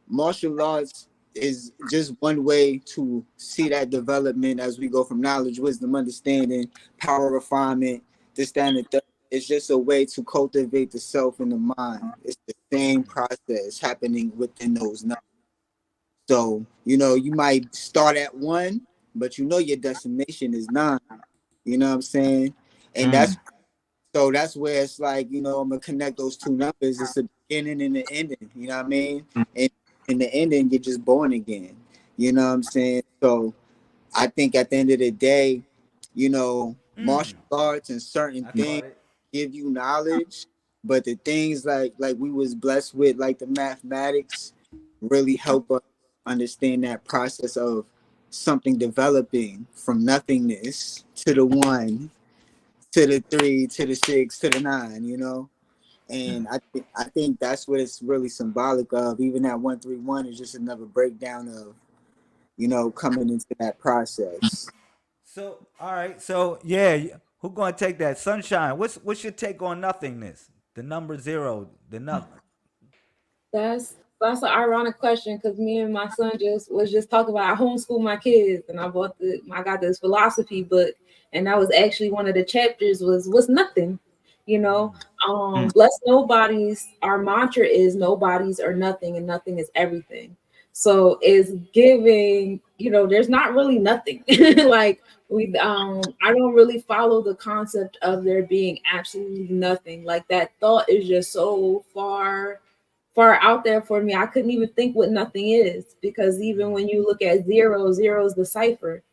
martial arts is just one way to see that development as we go from knowledge, wisdom, understanding, power, refinement, this, that, and the third. It's just a way to cultivate the self and the mind. It's the same process happening within those numbers. So, you know, you might start at 1, but you know your destination is 9. You know what I'm saying? And that's where it's like, you know, I'm gonna connect those two numbers. It's the beginning and the ending. You know what I mean? And in the ending, you're just born again. You know what I'm saying? So I think at the end of the day, you know, martial arts and certain
I
things
caught it.
give you knowledge, but the things like we was blessed with, like the mathematics, really help us understand that process of something developing from nothingness to the 1, to the 3, to the 6, to the 9, you know. And I think that's what it's really symbolic of. Even that 131 is just another breakdown of, you know, coming into that process.
So, all right. So, yeah, who gonna take that? Sunshine. What's your take on nothingness? The number 0, the nothing.
That's an ironic question, because me and my son just talking about I homeschool my kids, and I got this philosophy book, and that was actually one of the chapters was nothing, you know. Bless nobodies. Our mantra is nobodies are nothing, and nothing is everything. So it's giving, you know, there's not really nothing. Like I don't really follow the concept of there being absolutely nothing. Like that thought is just so far out there for me. I couldn't even think what nothing is, because even when you look at zero is the cipher.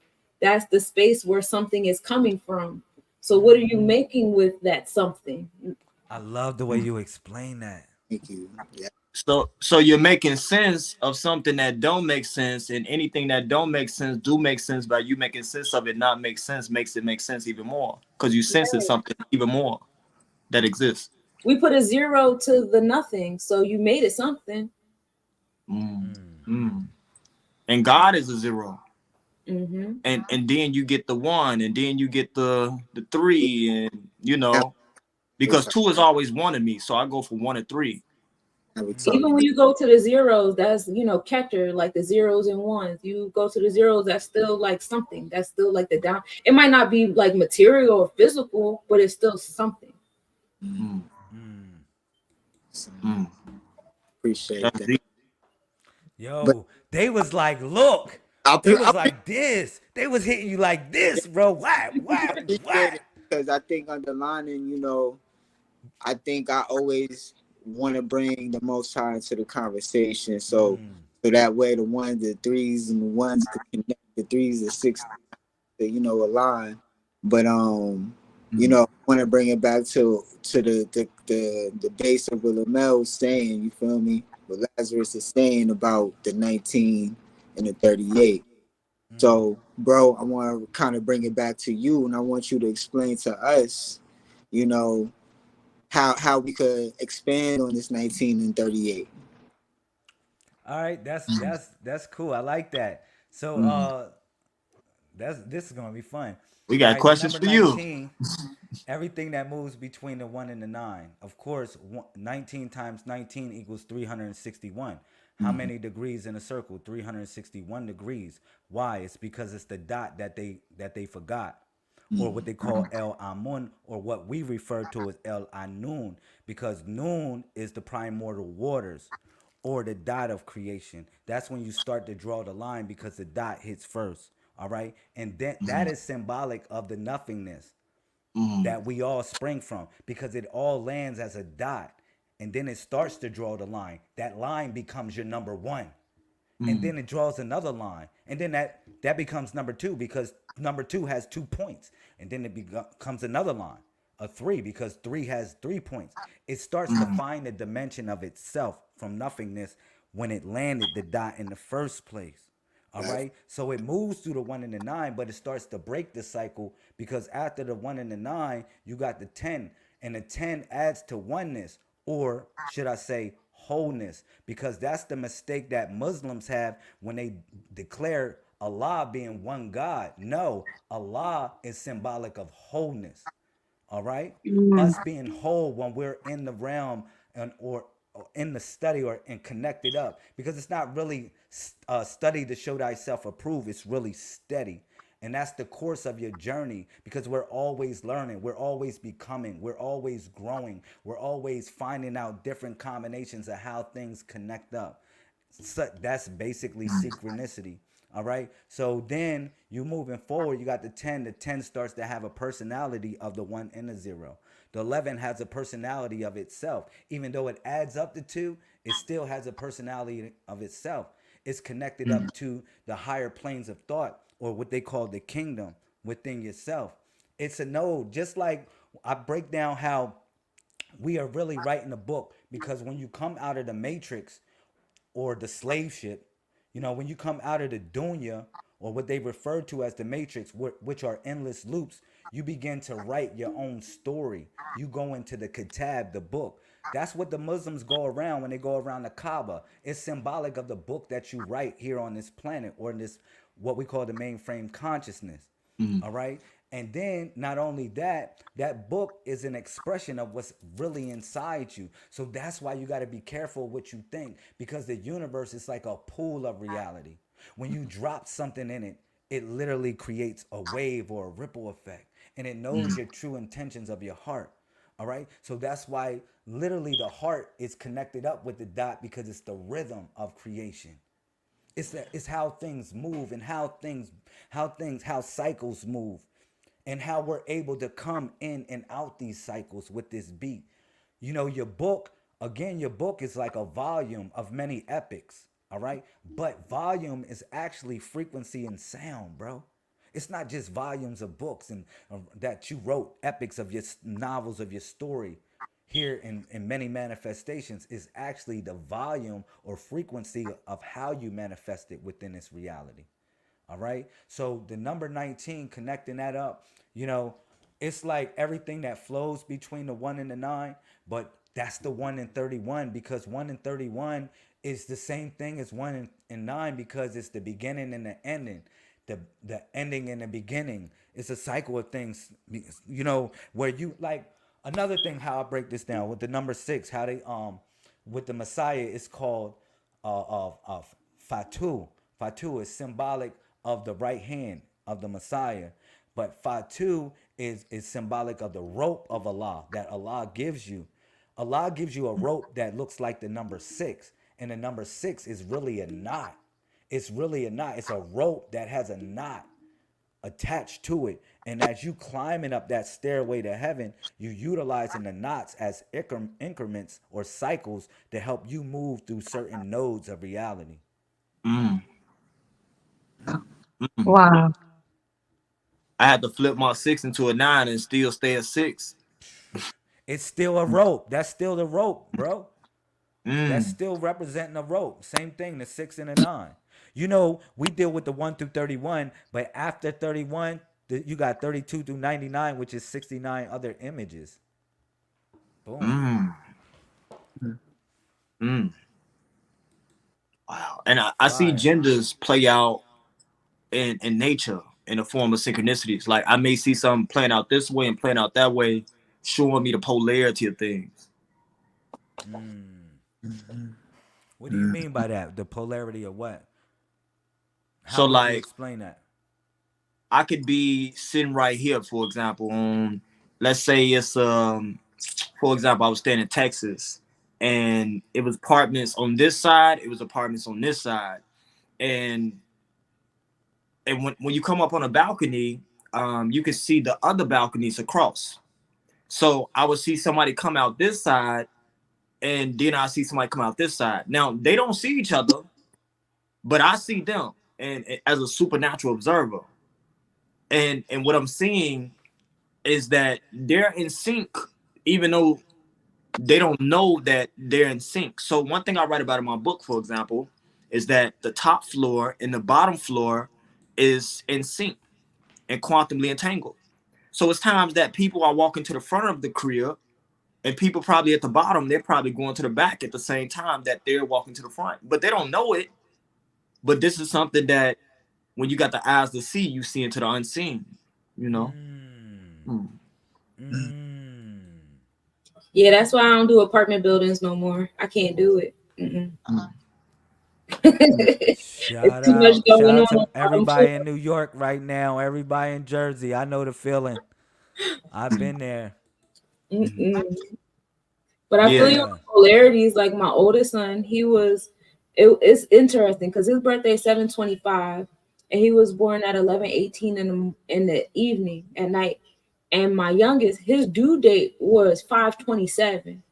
That's the space where something is coming from. So what are you making with that something?
I love the way you explain that.
Thank you. Yeah.
So you're making sense of something that don't make sense, and anything that don't make sense do make sense by you making sense of it. Not make sense makes it make sense even more, because you sense it something even more that exists.
We put a 0 to the nothing, so you made it something.
And God is a 0.
Mm-hmm.
And then you get the 1, and then you get the 3, and you know, because 2 is always 1 in me, so I go for 1 and 3.
Even when you go to the zeros, that's, you know, Keter, like the 0s and 1s. You go to the 0s, that's still like something. That's still like the down. It might not be like material or physical, but it's still something.
Appreciate that.
Yo,
But
they was like, look. They was like this. They was hitting you like this, bro. What?
Because I think underlining, you know, I think I always want to bring the Most High into the conversation, so that way the 1s, the 3s, and the 1s could connect, the 3s, the 6s, you know, align. But you know, I want to bring it back to the base of what Lamel was saying. You feel me? What Lazarus is saying about the 19 and the 38. So, bro, I want to kind of bring it back to you, and I want you to explain to us, you know, how we could expand on this 19 and 38.
All right, that's cool. I like that. So
Mm.
that's this is gonna be fun.
We
All
got
right, the
questions
number
for you.
19, everything that moves between the 1 and the 9. Of course, 19 times 19 equals 361. How
Mhm.
many degrees in a circle? 361 degrees. Why? It's because it's the dot that they forgot, or what they call El Amun, or what we refer to as El Anun, because Noon is the primordial waters, or the dot of creation. That's when you start to draw the line because the dot hits first. All right. And then that is symbolic of the nothingness
Mhm.
that we all spring from, because it all lands as a dot, and then it starts to draw the line. That line becomes your number one, and
Mhm.
then it draws another line, and then that becomes number two, because number two has 2 points, and then it becomes another line, a three, because three has 3 points. It starts to
Mhm.
find the dimension of itself from nothingness when it landed the dot in the first place. All
Right.
right. So it moves through the 1 and the 9, but it starts to break the cycle, because after the 1 and the 9, you got the 10. And the 10 adds to oneness, or should I say wholeness, because that's the mistake that Muslims have when they declare Allah being one God. No, Allah is symbolic of wholeness. All right,
Mm.
us being whole when we're in the realm, and or in the study, or and connected up, because it's not really study to show thyself approved. It's really steady, and that's the course of your journey, because we're always learning, we're always becoming, we're always growing, we're always finding out different combinations of how things connect up. So that's basically synchronicity. All right. So then you moving forward, you got the 10. The 10 starts to have a personality of the 1 and the 0. The 11 has a personality of itself. Even though it adds up to 2, it still has a personality of itself. It's connected up to the higher planes of thought, or what they call the kingdom within yourself. It's a node, just like I break down how we are really writing a book, because when you come out of the matrix, or the slave ship, when you come out of the dunya, or what they refer to as the matrix, which are endless loops, you begin to write your own story. You go into the kitab, the book. That's what the Muslims go around when they go around the Kaaba. It's symbolic of the book that you write here on this planet, or in this, what we call the mainframe consciousness.
Mhm.
All right. And then not only that, that book is an expression of what's really inside you. So that's why you got to be careful what you think, because the universe is like a pool of reality. When you drop something in it, it literally creates a wave or a ripple effect, and it knows your true intentions of your heart. All right. So that's why literally the heart is connected up with the dot, because it's the rhythm of creation. It's how things move, and how cycles move, and how we're able to come in and out these cycles with this beat. Your book, again, your book is like a volume of many epics. All right, but volume is actually frequency and sound, bro. It's not just volumes of books and that you wrote, epics of your novels, of your story here in many manifestations, is actually the volume or frequency of how you manifest it within this reality. All right. So the number 19, connecting that up, it's like everything that flows between the 1 and the 9, but that's the 1 and 31, because 1 and 31 is the same thing as 1 and 9, because it's the beginning and the ending. The ending and the beginning. It's a cycle of things, where you like another thing, how I break this down with the number 6, how they with the Messiah, it's called of Fatu. Fatu is symbolic of the right hand of the Messiah. But Fatu is symbolic of the rope of Allah that Allah gives you. Allah gives you a rope that looks like the number 6. And the number 6 is really a knot. It's really a knot. It's a rope that has a knot attached to it. And as you climbing up that stairway to heaven, you utilizing the knots as increments or cycles to help you move through certain nodes of reality.
Mm. Mm.
Wow.
I had to flip my 6 into a 9 and still stay at 6.
It's still a rope. That's still the rope, bro. That's
Mm.
still representing a rope. Same thing, the 6 and the 9. We deal with the 1 through 31, but after 31, You got 32 through 99, which is 69 other images. Boom.
Wow. And I see
Fire.
genders play out in nature in the form of synchronicities. Like I may see something playing out this way and playing out that way, showing me the polarity of things.
What do you mean by that? The polarity of what?
So
How would you
like
explain that?
I could be sitting right here, for example, on let's say it's for example, I was staying in Texas and it was apartments on this side, it was apartments on this side. And when you come up on a balcony, you can see the other balconies across. So I would see somebody come out this side, and then I see somebody come out this side. Now they don't see each other, but I see them, and as a supernatural observer, and what I'm seeing is that they're in sync, even though they don't know that they're in sync. So one thing I write about in my book, for example, is that the top floor and the bottom floor is in sync and quantumly entangled. So it's times that people are walking to the front of the crib and people probably at the bottom, they're probably going to the back at the same time that they're walking to the front, but they don't know it. But this is something that when you got the eyes to see, you see into the unseen, you know?
Yeah, that's why I don't do apartment buildings no more. I can't do it.
Shout
Too much
out.
going
Shout out
on
to
the bottom
everybody
floor.
in New York right now. Everybody in Jersey. I know the feeling. I've been there.
But I feel you on
Yeah.
the polarities. Like my oldest son, it's interesting because his birthday is 7/25, and he was born at 11:18 in the evening at night. And my youngest, his due date was 5/27,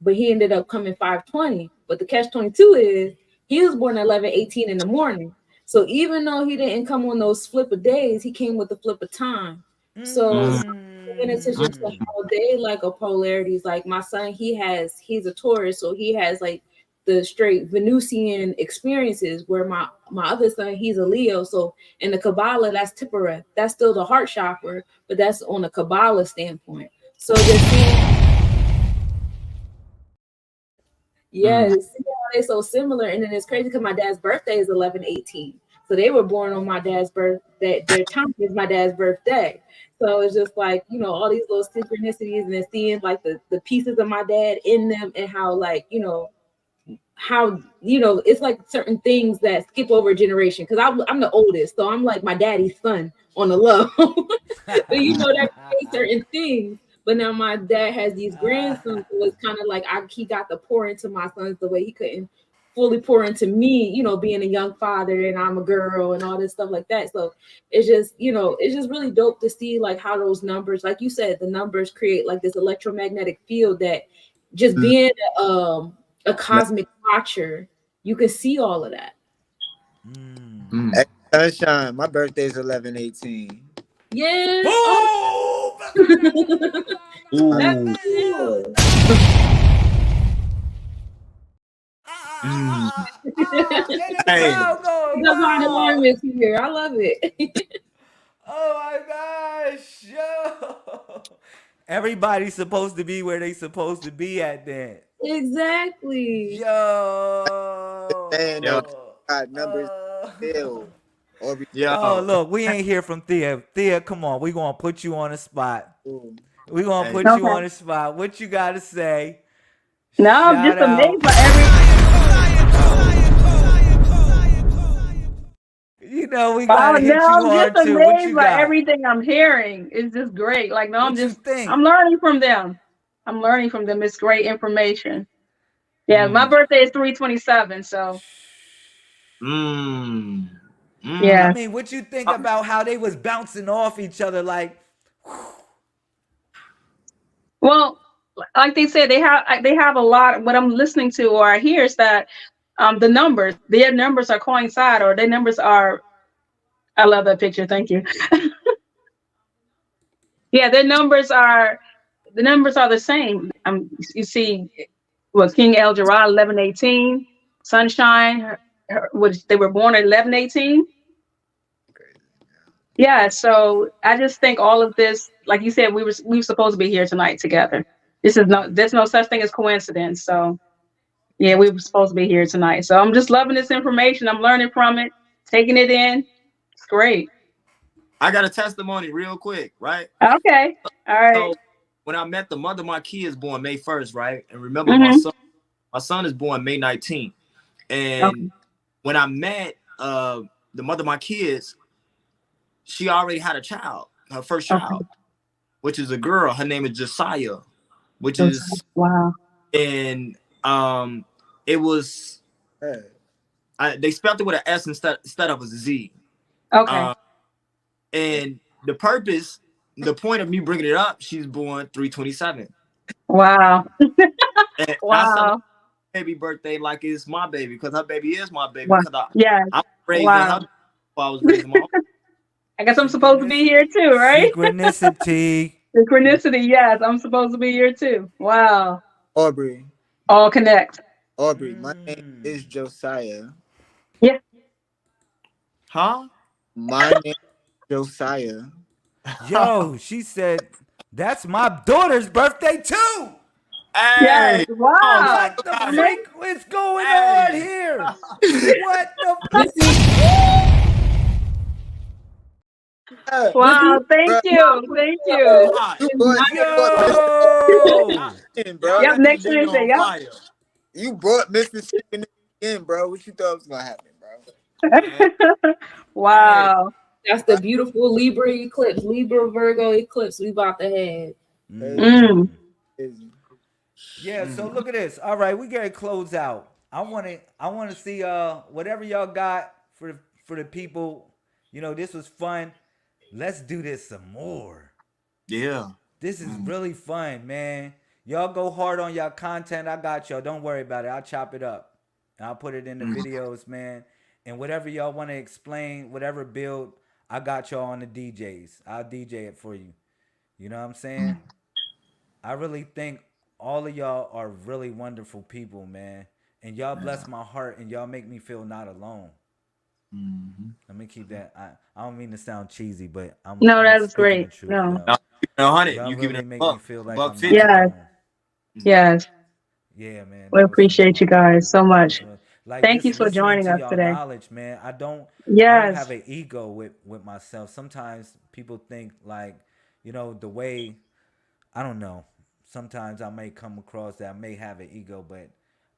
but he ended up coming 5/20. But the catch-22 is he was born at 11:18 in the morning. So even though he didn't come on those flip of days, he came with the flip of time. So when it's just how they like a polarities, like my son, he's a Taurus, so he has like the straight Venusian experiences, where my other son, he's a Leo. So in the Kabbalah, that's Tiphareth. That's still the heart chakra, but that's on a Kabbalah standpoint. So just yes, see how they're so similar. And then it's crazy because my dad's birthday is 11/18. So they were born on my dad's birthday. Their time is my dad's birthday. So it's just like, all these little synchronicities, and then seeing like the pieces of my dad in them, and how like, how it's like certain things that skip over a generation, because I'm the oldest, so I'm like my daddy's son on the low. But that creates certain things. But now my dad has these grandsons, so it's kind of like he got to pour into my sons the way he couldn't fully pour into me, being a young father and I'm a girl and all this stuff like that. So it's just really dope to see like how those numbers, like you said, the numbers create like this electromagnetic field that just being a cosmic watcher, you can see all of that.
Hey, Sunshine, my birthday is 11/18.
Yeah.
Oh.
That's cool.
Hey.
That's my alignment here. I love it.
Oh my gosh, yo. Everybody's supposed to be where they supposed to be at then.
Exactly.
Yo.
Saying though, got numbers still.
Oh, look, we ain't hear from Thea. Thea, come on. We gonna put you on the spot. We gonna put you on the spot. What you gotta say?
No, I'm
Shout
just
out.
amazed by every.
We gotta hit you
I'm
hard
just
too. What you
amazed by
got?
everything I'm hearing. It's just great. Like, no,
What you think?
I'm learning from them. It's great information. Yeah, my birthday is 3/27, so. Yeah.
I mean, what you think about how they was bouncing off each other? Like,
Well, like they said, they have a lot. What I'm listening to or I hear is that their numbers are coincide, or their numbers are. I love that picture. Thank you. Yeah, their numbers are the same. You see, King El Gerard 11/18, Sunshine, which they were born at 11/18. Yeah, so I just think all of this, like you said, we were supposed to be here tonight together. There's no such thing as coincidence. So yeah, we were supposed to be here tonight. So I'm just loving this information. I'm learning from it, taking it in. It's great.
I got a testimony real quick, right?
Okay. All right.
So when I met the mother of my kids born May 1st, right? And remember
Mm-hmm.
my son is born May 19th. And
Okay.
when I met the mother of my kids, she already had a child, her first
Okay.
child, which is a girl. Her name is Josiah, which
Those-
is
Wow.
and it was they spelled it with an S instead of a Z.
Okay.
And the point of me bringing it up, she's born 3/27.
Wow.
And I celebrate
Wow.
baby birthday like it's my baby because her baby is my baby
Wow.
because
Yes.
I was raising
Wow.
her while I was raising my own.
I guess I'm supposed to be here too, right?
Synchronicity.
Synchronicity. Yes, I'm supposed to be here too. Wow.
Aubrey,
All connect.
Aubrey, my name is Josiah.
Yeah.
Huh?
My name is Josiah.
Yo, she said, that's my daughter's birthday too.
Yes.
Hey,
Wow.
What the
Amazing.
freak is going
Hey.
on here? What the
This is
Wow. Thank
Bro,
you. Thank you.
hot.
you brought
yo?
in, bro.
Yep.
Y'all
Next
DJ
Thursday.
on
Yep.
fire.
You brought Mr. Synchronicity in, bro. What you thought was gonna happen, bro?
Man.
Wow.
that's the beautiful Libra eclipse, Libra Virgo eclipse we about to have.
Mm.
Crazy.
Yeah, so look at this. All right, we gotta close out. I wanna see whatever y'all got for the people. You know, this was fun. Let's do this some more.
Yeah.
This is really fun, man. Y'all go hard on y'all content. I got y'all. Don't worry about it. I'll chop it up. And I'll put it in the videos, man. And whatever y'all want to explain, whatever build, I got y'all on the DJs. I'll DJ it for you. You know what I'm saying? I really think all of y'all are really wonderful people, man. And y'all bless my heart and y'all make me feel not alone. Let me keep that. I don't mean to sound cheesy, but
No,
I'm
that was
speaking the
great.
truth
No.
though.
100.
Y'all
You giving
really
it
make
a
me
buck.
feel like
Buck
I'm not
50.
Yes.
alone.
Yes.
Yeah, man,
We
that was from the
appreciate you
heart.
guys so
That was
much.
like
Thank you
just
for
listening
joining
to
us
y'all
today.
knowledge, man. I don't
Yes.
have an ego with myself. Sometimes people think like, the way I don't know. Sometimes I may come across that I may have an ego, but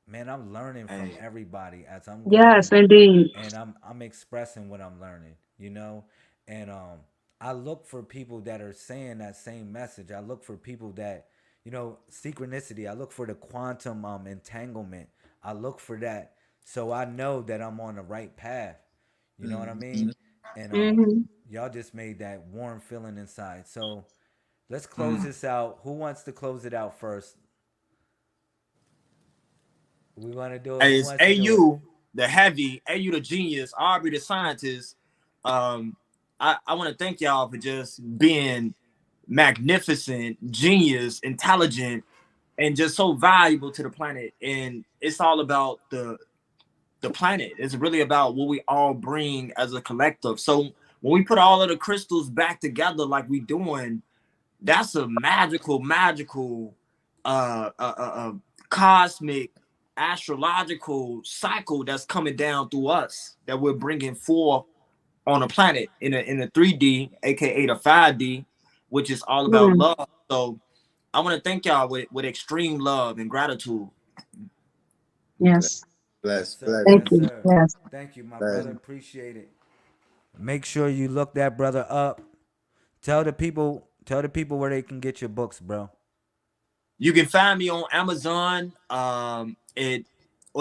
man, I'm learning from
Hey.
everybody as I'm
Yes,
going,
indeed.
and I'm expressing what I'm learning. And I look for people that are saying that same message. I look for people that, synchronicity. I look for the quantum entanglement. I look for that, so I know that I'm on the right path. You know what I mean? And
Hmm.
y'all just made that warm feeling inside. So let's close this out. Who wants to close it out first? We want to do it.
Hey,
Who
it's
wants to do it?
AU, the heavy, AU, the genius, Aubrey, the scientist. Um, I want to thank y'all for just being magnificent, genius, intelligent, and just so valuable to the planet. And it's all about the planet. It's really about what we all bring as a collective. So when we put all of the crystals back together like we doing, that's a magical, cosmic, astrological cycle that's coming down through us that we're bringing forth on a planet in a 3D, aka the 5D, which is all about
Mm.
love. So I want to thank y'all with extreme love and gratitude.
Yes.
Yes,
Bless,
sir.
bless,
Thank
Yes,
you.
sir.
Yes.
Thank you, my
bless.
brother. Appreciate it. Make sure you look that brother up. Tell the people where they can get your books, bro.
You can find me on Amazon, or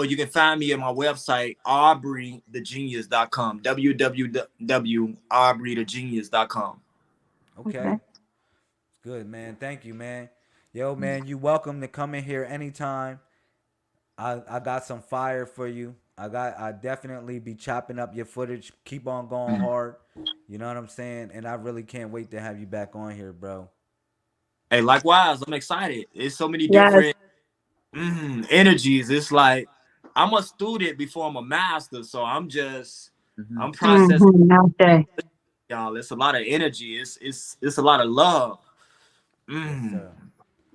you can find me at my website, aubreythegenius.com, www.aubreythegenius.com.
Okay.
Okay. Good, man. Thank you, man. Yo, man, you welcome to come in here anytime. I got some fire for you. I definitely be chopping up your footage. Keep on going hard. You know what I'm saying? And I really can't wait to have you back on here, bro.
Hey, likewise, I'm excited. It's so many
Yes.
different energies. It's like I'm a student before I'm a master, so I'm
Mhm.
processing.
Mm-hmm. Okay.
y'all. It's a lot of energy. It's a lot of love.
Yes,
Mm,
sir.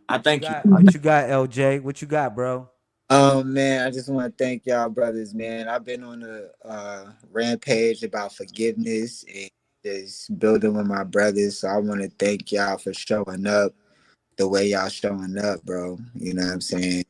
I thank you.
What you got, LJ? What you got, bro?
Man, I just want to thank y'all, brothers, man. I've been on a rampage about forgiveness and just building with my brothers. So I want to thank y'all for showing up the way y'all showing up, bro. You know what I'm saying?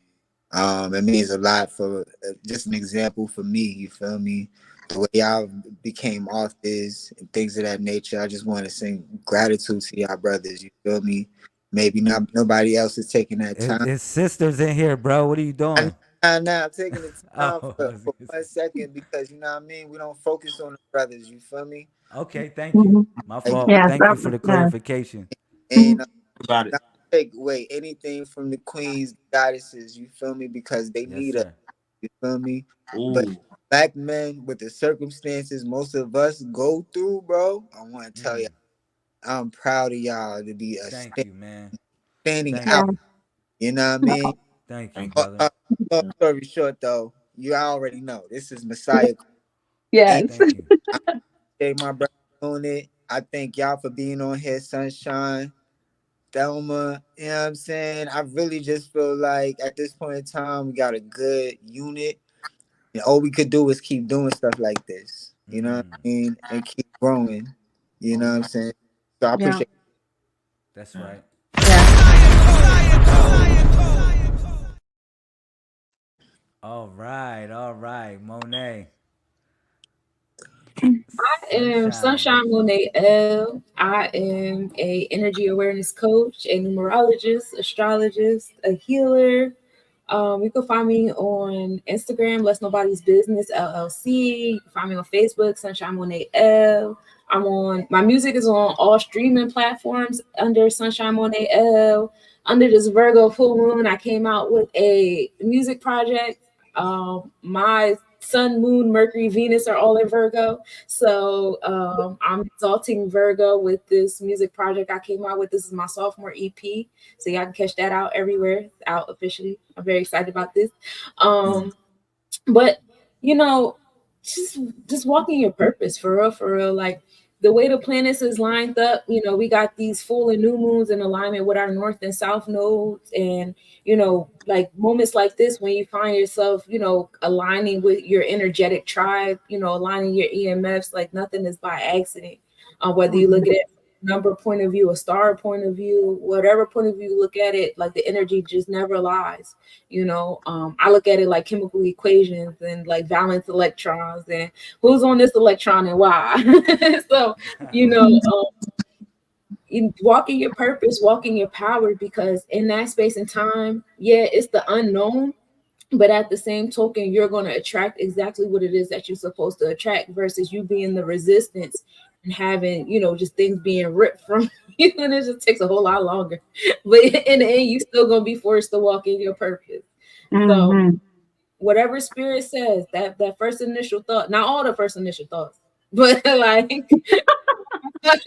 It means a lot for just an example for me. You feel me? The way y'all became authors and things of that nature. I just want to sing gratitude to y'all brothers. You feel me? Maybe not nobody else is taking that time.
It's sisters in here, bro. What are you
I
doing?
Nah, I'm taking the time
Oh, I was
for
gonna
one
say.
second because you know what I mean. We don't focus on the brothers. You feel me?
Okay, thank you.
Mhm.
My
Like,
fault.
Yes,
Thank you for the
yes.
clarification.
ain't
About it.
not take away anything from the queens, goddesses. You feel me? Because they
Yes,
need us.
sir.
You feel me? But
Ooh.
black men with the circumstances most of us go through, bro. I want to tell you, I'm proud of y'all to be a
Thank you, man.
standing
Thank
out.
Yes.
you.
You know what I mean?
Thank you,
Thank
Uh,
brother.
uh, long story short, though, you already know this is Messiah. And
Yes.
Thank you.
I appreciate my brother doing it. I thank y'all for being on here, Sunshine, Thelma. You know what I'm saying? I really just feel like at this point in time, we got a good unit. And all we could do is keep doing stuff like this. You know what I mean? And keep growing. You know what I'm saying? So I
Yeah.
appreciate
That's right.
Yeah.
All right, Monet.
I am
Sunshine.
Sunshine Monie L. I am a energy awareness coach, a numerologist, astrologist, a healer. You can find me on Instagram, Less Nobody's Business LLC. You can find me on Facebook, Sunshine Monie L. I'm on my music is on all streaming platforms under Sunshine Monie L. Under this Virgo full moon, I came out with a music project. My Sun, Moon, Mercury, Venus are all in Virgo. So I'm exalting Virgo with this music project I came out with. This is my sophomore EP. So y'all can catch that out everywhere. It's out officially. I'm very excited about this.
it.
But you know, just just walking your purpose for real. Like the way the planets is lined up, we got these full and new moons in alignment with our north and south nodes, and like moments like this when you find yourself, aligning with your energetic tribe, aligning your EMFs, like nothing is by accident. Whether you look at it number point of view, a star point of view, whatever point of view you look at it, like the energy just never lies. I look at it like chemical equations and like valence electrons and who's on this electron and why. So, you know, walking your purpose, walking your power, because in that space and time, yeah, it's the unknown, but at the same token, you're going to attract exactly what it is that you're supposed to attract versus you being the resistance and having, just things being ripped from you. And it just takes a whole lot longer. But in the end, you still going to be forced to walk in your purpose. So
Mm-hmm.
whatever spirit says, that first initial thought, not all the first initial thoughts, but like,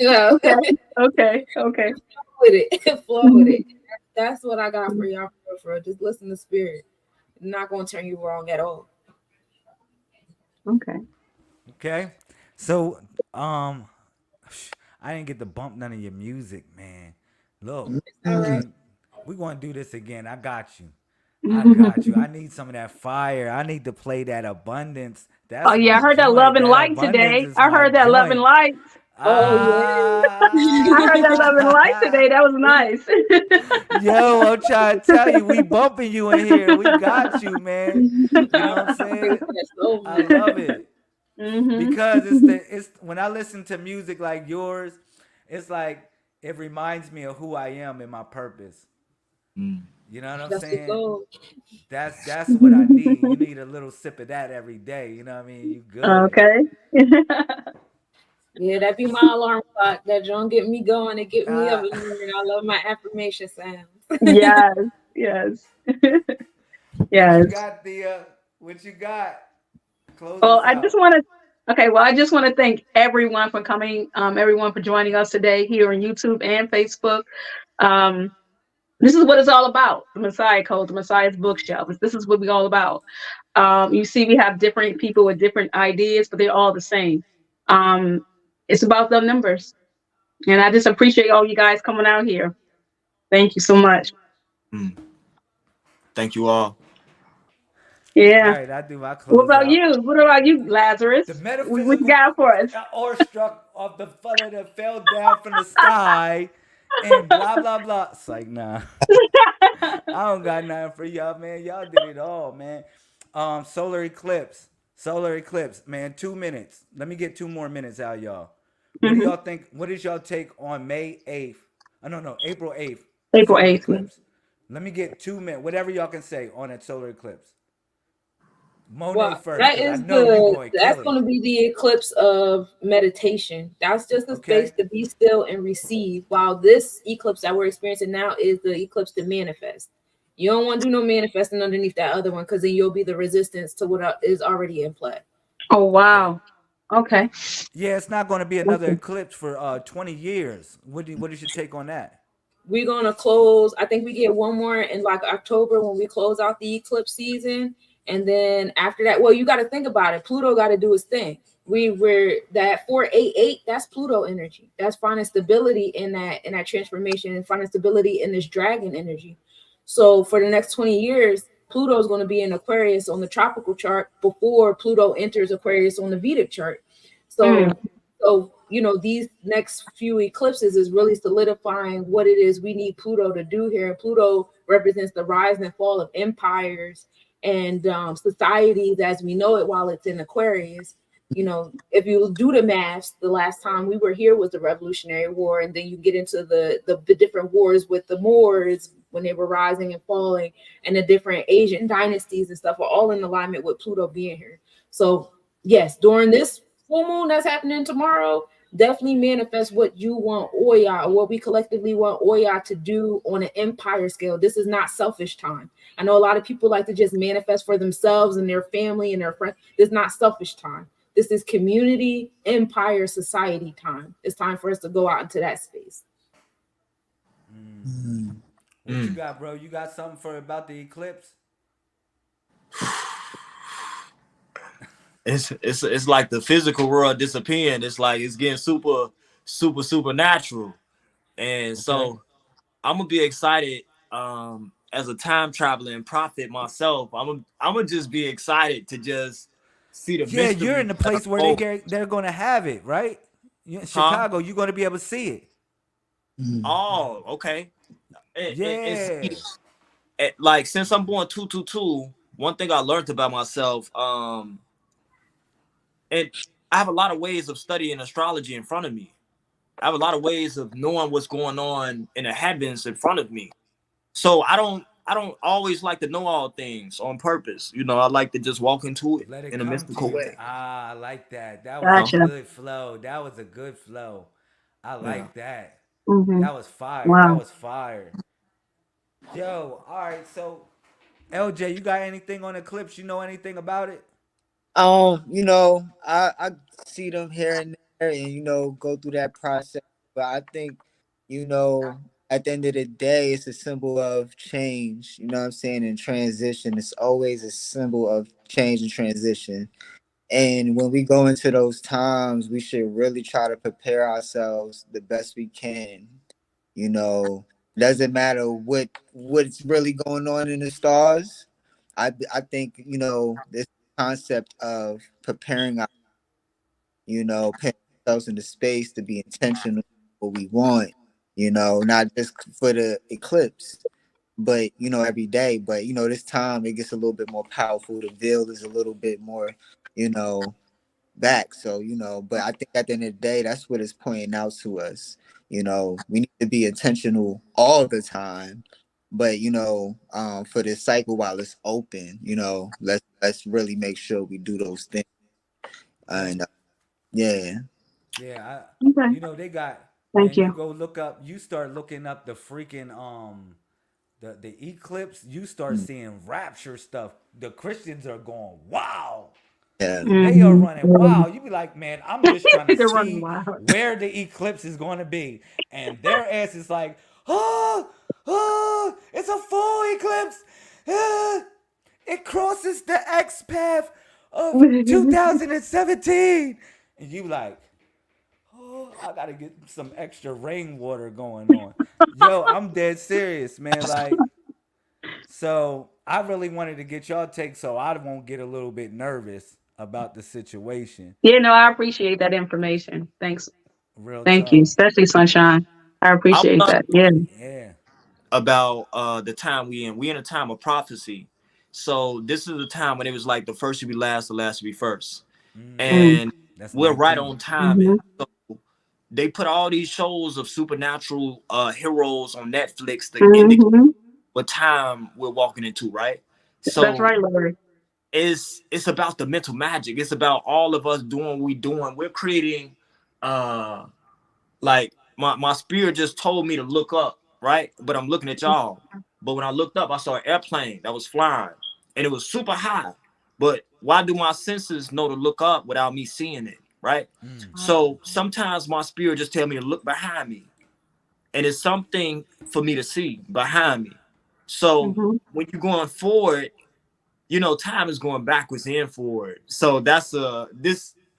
Okay. Okay. Okay.
with it, flow with
Mhm.
it. That's what I got for y'all. For just listen to spirit. Not going to turn you wrong at all.
Okay.
Okay. So, um, I didn't get to bump none of your music, man. Look,
All right.
can we gonna do this again? I got you. I got you. I need some of that fire. I need to play that abundance.
Oh
That's
yeah, I
my
heard that love
joint.
and
That
light
abundance
today.
is
I
my
heard that love and
joint.
light.
Oh yeah.
I heard that love and light
Ah,
today. That was nice.
yo, I'm trying to tell you, we bumping you in here. We got you, man. You know what I'm saying?
That's so
I
much.
love it
Hmm.
because it's when I listen to music like yours, it's like it reminds me of who I am and my purpose.
Mm.
You know what I'm
That's the
saying?
goal.
That's what I need. You need a little sip of that every day. You know what I mean? You good.
Okay.
Yeah, that be my alarm clock. That don't get me going and get me up
Ah,
in the morning. I love my affirmation sounds.
Yes. Yes.
what you
Yes.
got, Thea? What you got? Close
Well,
us
I just
out.
want to. Okay. Well, I just want to thank everyone for coming. Everyone for joining us today here on YouTube and Facebook. Um, this is what it's all about. The Messiah Code, the Messiah's bookshelf. This is what we're all about. You see, we have different people with different ideas, but they're all the same. Um, It's about the numbers. And I just appreciate all you guys coming out here. Thank you so much.
Mm. Thank you all.
All
Yeah.
right, I do my
What
close
about
out.
you? What about you,
The
Lazarus? What you
metaphysical
got for us?
awestruck of the fella that fell down from the sky and blah blah blah. It's like nah. I don't got nothing for y'all, man. Y'all did it all, man. Solar eclipse. Solar eclipse, man. 2 minutes. Let me get 2 more minutes out, y'all. What do
Hmm.
y'all think? What is y'all take on May 8th? Oh, no, April 8th.
April
Solar
8th.
eclipse. Let me get 2 minutes. Whatever y'all can say on that solar eclipse. Monet
Well,
first,
that
because I
is
know you
the
going to
that's
kill it.
going to be the eclipse of meditation. That's just a space
Okay?
to be still and receive. While this eclipse that we're experiencing now is the eclipse to manifest. You don't want to do no manifesting underneath that other one because then you'll be the resistance to what is already in play.
Oh,
Okay.
wow. Okay.
Yeah, it's not going to be another
Okay.
eclipse for 20 years. What is your take on that?
We're gonna close. I think we get one more in like October when we close out the eclipse season, and then after that, well, you got to think about it. Pluto got to do its thing. We're that 488. That's Pluto energy. That's finding stability in that transformation and finding stability in this dragon energy. So for the next 20 years, Pluto is going to be in Aquarius on the tropical chart before Pluto enters Aquarius on the Vedic chart.
Mm.
So you know, these next few eclipses is really solidifying what it is we need Pluto to do here. And Pluto represents the rise and fall of empires and societies as we know it while it's in Aquarius. You know, if you do the maths, the last time we were here was the Revolutionary War, and then you get into the different wars with the Moors when they were rising and falling, and the different Asian dynasties and stuff are all in alignment with Pluto being here. So yes, during this full moon that's happening tomorrow, definitely manifest what you want Oya or what we collectively want Oya to do on an empire scale. This is not selfish time. I know a lot of people like to just manifest for themselves and their family and their friends. This is not selfish time. This is community, empire, society time. It's time for us to go out into that space.
Mm.
What you
Mm.
got, bro? You got something for about the eclipse?
It's like the physical world disappearing. It's like it's getting supernatural. And
Okay.
so I'm gonna be excited as a time traveling prophet myself. I'm gonna just be excited to just see the
Yeah, you're
mystery
in the place where
unfold.
they're going to have it, right? You in
Huh?
Chicago, you're going to be able to see it.
Mm.
Oh, okay. And see,
Yeah.
like since I'm born 222, one thing I learned about myself, and I have a lot of ways of studying astrology in front of me. I have a lot of ways of knowing what's going on in the heavens in front of me. So I don't always like to know all things on purpose. I like to just walk into it
Let it
in a
come to
mystical
you.
way.
Ah, I like that. That was a
You know?
Gotcha.
good flow. That was a good flow. I
Yeah.
like that.
Hmm.
That was fire. That
Wow.
was fire. Yo, all right. So, LJ, you got anything on Eclipse? You know anything about it?
I see them here and there, and go through that process. But I think, at the end of the day, it's a symbol of change. You know what I'm saying? And transition. It's always a symbol of change and transition. And when we go into those times, we should really try to prepare ourselves the best we can. You know, doesn't matter what's really going on in the stars. I think this concept of preparing our, putting ourselves in the space to be intentional with what we want. Not just for the eclipse, but every day. But this time it gets a little bit more powerful. The veil is a little bit more, you know back. So, but I think at the end of the day, that's what it's pointing out to us. We need to be intentional all the time. But for this cycle while it's open, let's really make sure we do those things.
Yep.
And yeah,
Yeah,
Okay.
they got,
Thank
man, you
you.
go look up, you start looking up the freaking the eclipse, you start
mm,
seeing rapture stuff. The Christians are going, wow.
yeah,
They are
Hmm.
running wild. You be like, man, I'm just trying to
They're running
see
wild.
where the eclipse is going to be. And their ass is like, oh, oh, it's a full eclipse. Ah, it crosses the X path of 2017. And you like, I gotta get some extra rainwater going on. Yo, I'm dead serious, man. Like, so I really wanted to get y'all take so I won't get a little bit nervous about the situation.
You know, I appreciate that information. Thanks.
Real
Thank you,
talk.
especially Sunshine. I
I
appreciate
want
that. Yeah.
Yeah.
about the time we in. We in a time of prophecy. So this is the time when it was like the first should be last, the last should be first.
Mm.
And
That's
we're right
19.
on timing.
Mm-hmm.
So they put all these shows of supernatural heroes on Netflix to indicate
Mm-hmm.
what time we're walking into, right?
That's
So
right, Lori.
it's about the mental magic. It's about all of us doing what we doing. We're creating uh like my spirit just told me to look up, right? But I'm looking at y'all. But when I looked up, I saw an airplane that was flying and it was super high. But why do my senses know to look up without me seeing it, right? So sometimes my spirit just tell me to look behind me. And it's something for me to see behind me. So
Mm-hmm.
when you're going forward, time is going backwards and forward. So that's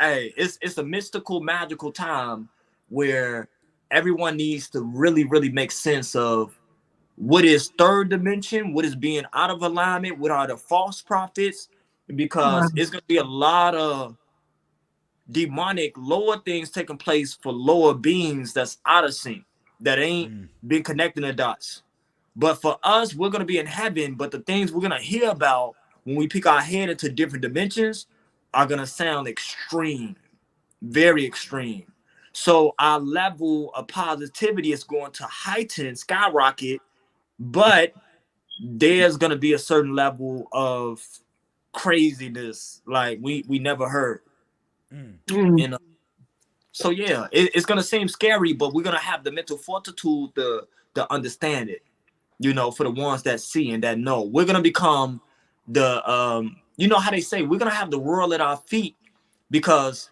it's a mystical, magical time where everyone needs to really, really make sense of what is third dimension, what is being out of alignment, what are the false prophets,
Wow.
because it's gonna be a lot of demonic lower things taking place for lower beings that's out of sync, that ain't been connecting the dots. But for us, we're gonna be in heaven. But the things we're gonna hear about when we pick our head into different dimensions are gonna sound extreme, very extreme. So our level of positivity is going to heighten, skyrocket, but there's gonna be a certain level of craziness like we never heard.
Mm.
And so yeah, it's gonna seem scary, but we're gonna have the mental fortitude to understand it. For the ones that see and that know. We're gonna become the how they say we're gonna have the world at our feet, because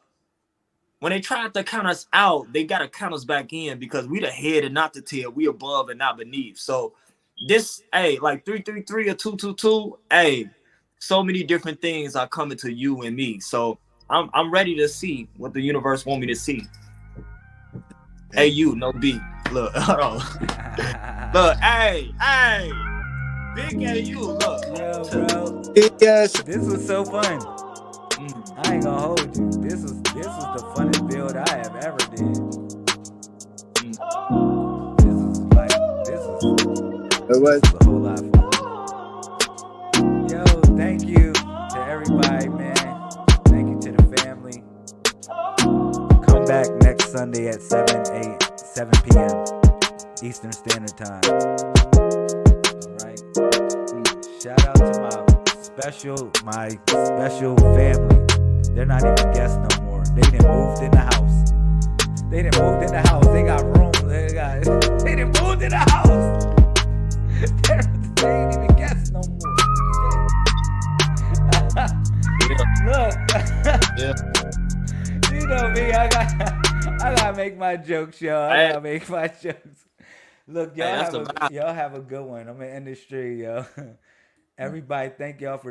when they tried to count us out, they gotta count us back in, because we the head and not the tail, we above and not beneath. So this, like 333 or 222, so many different things are coming to you and me. So I'm ready to see what the universe want me to see. Hey, you, no beat. Look, hold on. Look, hey. Big at you, look.
Yo, bro.
Yes.
This was so fun. I ain't gonna hold you. This was the funnest build I have ever did.
It was.
This is a whole lot of fun. Yo, thank you to everybody, man. Thank you to the family. Come back next Sunday at 7 p.m. Eastern Standard Time. All right. Shout out to my special family. They're not even guests no more. They done moved in the house. They got room. They done moved in the house. They ain't even guests no more. Look.
Yeah.
You know me. I gotta make my jokes, y'all. I gotta make my jokes. Look, y'all have a good one. I'm gonna end the stream, yo. Everybody, thank y'all for